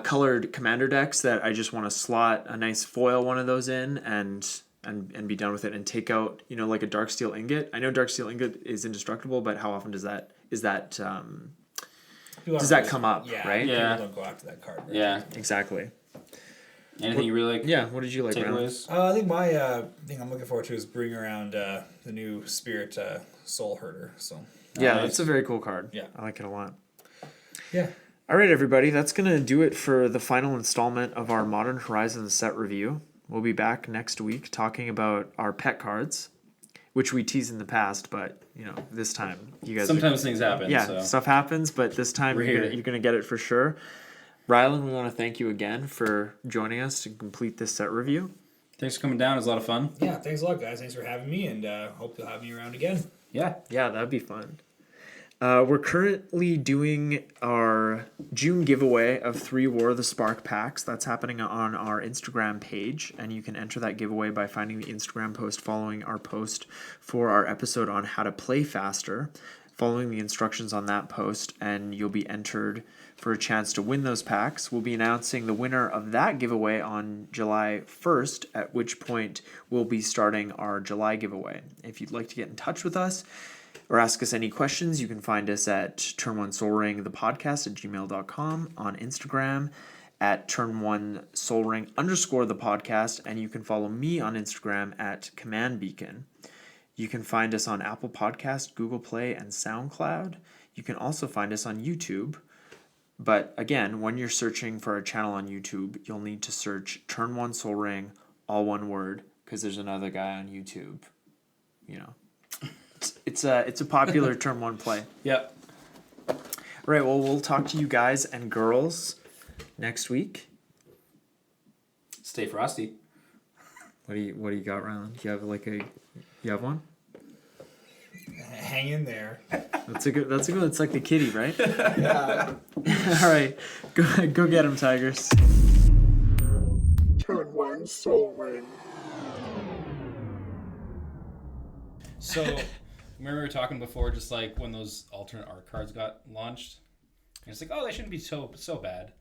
colored commander decks that I just want to slot a nice foil one of those in and be done with it and take out, like a Darksteel Ingot. I know Darksteel Ingot is indestructible, but how often does that come up, Yeah, right? Yeah. People don't go after that card. Right? Yeah. Exactly. Anything you really like? Yeah, what did you like, Rylan? Takeaways? I think my thing I'm looking forward to is bringing around the new Spirit Solherder. So Yeah, Nice. that's a very cool card. Yeah. I like it a lot. yeah, All right, everybody, that's going to do it for the final installment of our Modern Horizons set review. We'll be back next week talking about our pet cards, which we teased in the past, but, this time you guys Sometimes things happen. yeah, So. stuff happens, but this time We're you're here. gonna get it for sure. Rylan, we want to thank you again for joining us to complete this set review. Thanks for coming down. It was a lot of fun. yeah. Thanks a lot, guys. Thanks for having me, and hope you'll have me around again. Yeah. Yeah, that'd be fun. We're currently doing our June giveaway of 3 War of the Spark packs. That's happening on our Instagram page, and you can enter that giveaway by finding the Instagram post following our post for our episode on how to play faster, following the instructions on that post, and you'll be entered for a chance to win those packs. We'll be announcing the winner of that giveaway on July 1st, at which point we'll be starting our July giveaway. If you'd like to get in touch with us, or ask us any questions, you can find us at Turn1SoulRing, the podcast at gmail.com, on Instagram at Turn1SoulRing _ the podcast, and you can follow me on Instagram at Command Beacon. You can find us on Apple Podcast, Google Play, and SoundCloud. You can also find us on YouTube. But again, when you're searching for a channel on YouTube, you'll need to search Turn1SoulRing, all one word, because there's another guy on YouTube, It's a popular Turn 1 play. Yep. All right, well, we'll talk to you guys and girls next week. Stay frosty. What do you got, Rylan? Do you have one? Hang in there. That's a good. It's like the kitty, right? Yeah. All right, go get him, Tigers. Turn 1 Soul Ring. So, remember we were talking before, just like when those alternate art cards got launched? And it's like, oh, they shouldn't be so bad.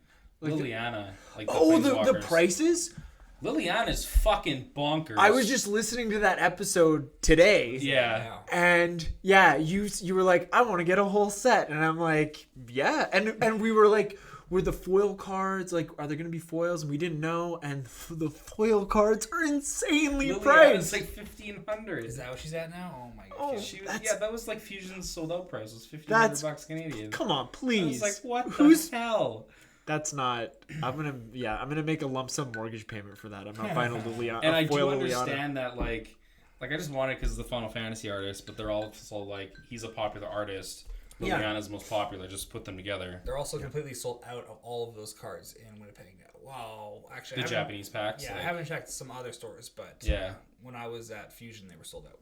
Like Liliana, the the Planeswalkers. prices. Liliana's fucking bonkers. I was just listening to that episode today. Yeah. And yeah, you were like, I want to get a whole set, and I'm like, yeah, and we were like, were the foil cards like, are there gonna be foils? And we didn't know, and the foil cards are insanely Liliana priced. is like 1,500. Is that what she's at now? Oh my Oh, god. She was, that's- yeah, that was like Fusion's sold out price. It was That's- $1,500 Canadian. Come on, I please. was like, what Who's- the hell? That's not. I'm gonna make a lump sum mortgage payment for that. I'm not buying a Liliana. And I foil do Liliana. understand that, like I just want it because the Final Fantasy artist, but they're also like, he's a popular artist. Yeah. Liliana's most popular. Just put them together. They're also completely sold out of all of those cards in Winnipeg now. Wow. Actually, The I haven't- Japanese packs. Yeah, like, I haven't checked some other stores, but Yeah. when I was at Fusion, they were sold out.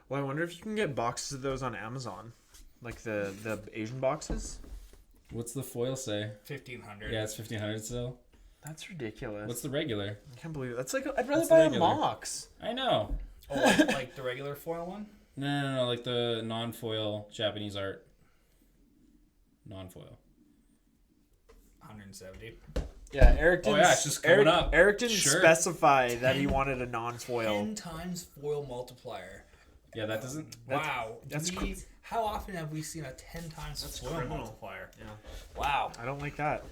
Well, I wonder if you can get boxes of those on Amazon, like the Asian boxes. What's the foil say? 1,500. Yeah, it's 1,500 still. That's ridiculous. What's the regular? I can't believe it. That's like I'd rather What's the buy a regular? Mox. I know. Oh, like the regular foil one? No, like the non-foil Japanese art. Non-foil. 170. Yeah, Eric didn't. Oh, yeah, it's just going up. Eric didn't Sure. specify that he wanted a non-foil. 10 times foil multiplier. Yeah, that doesn't. Wow. that's How often have we seen a 10 times foil criminal. multiplier? Yeah, Wow. I don't like that.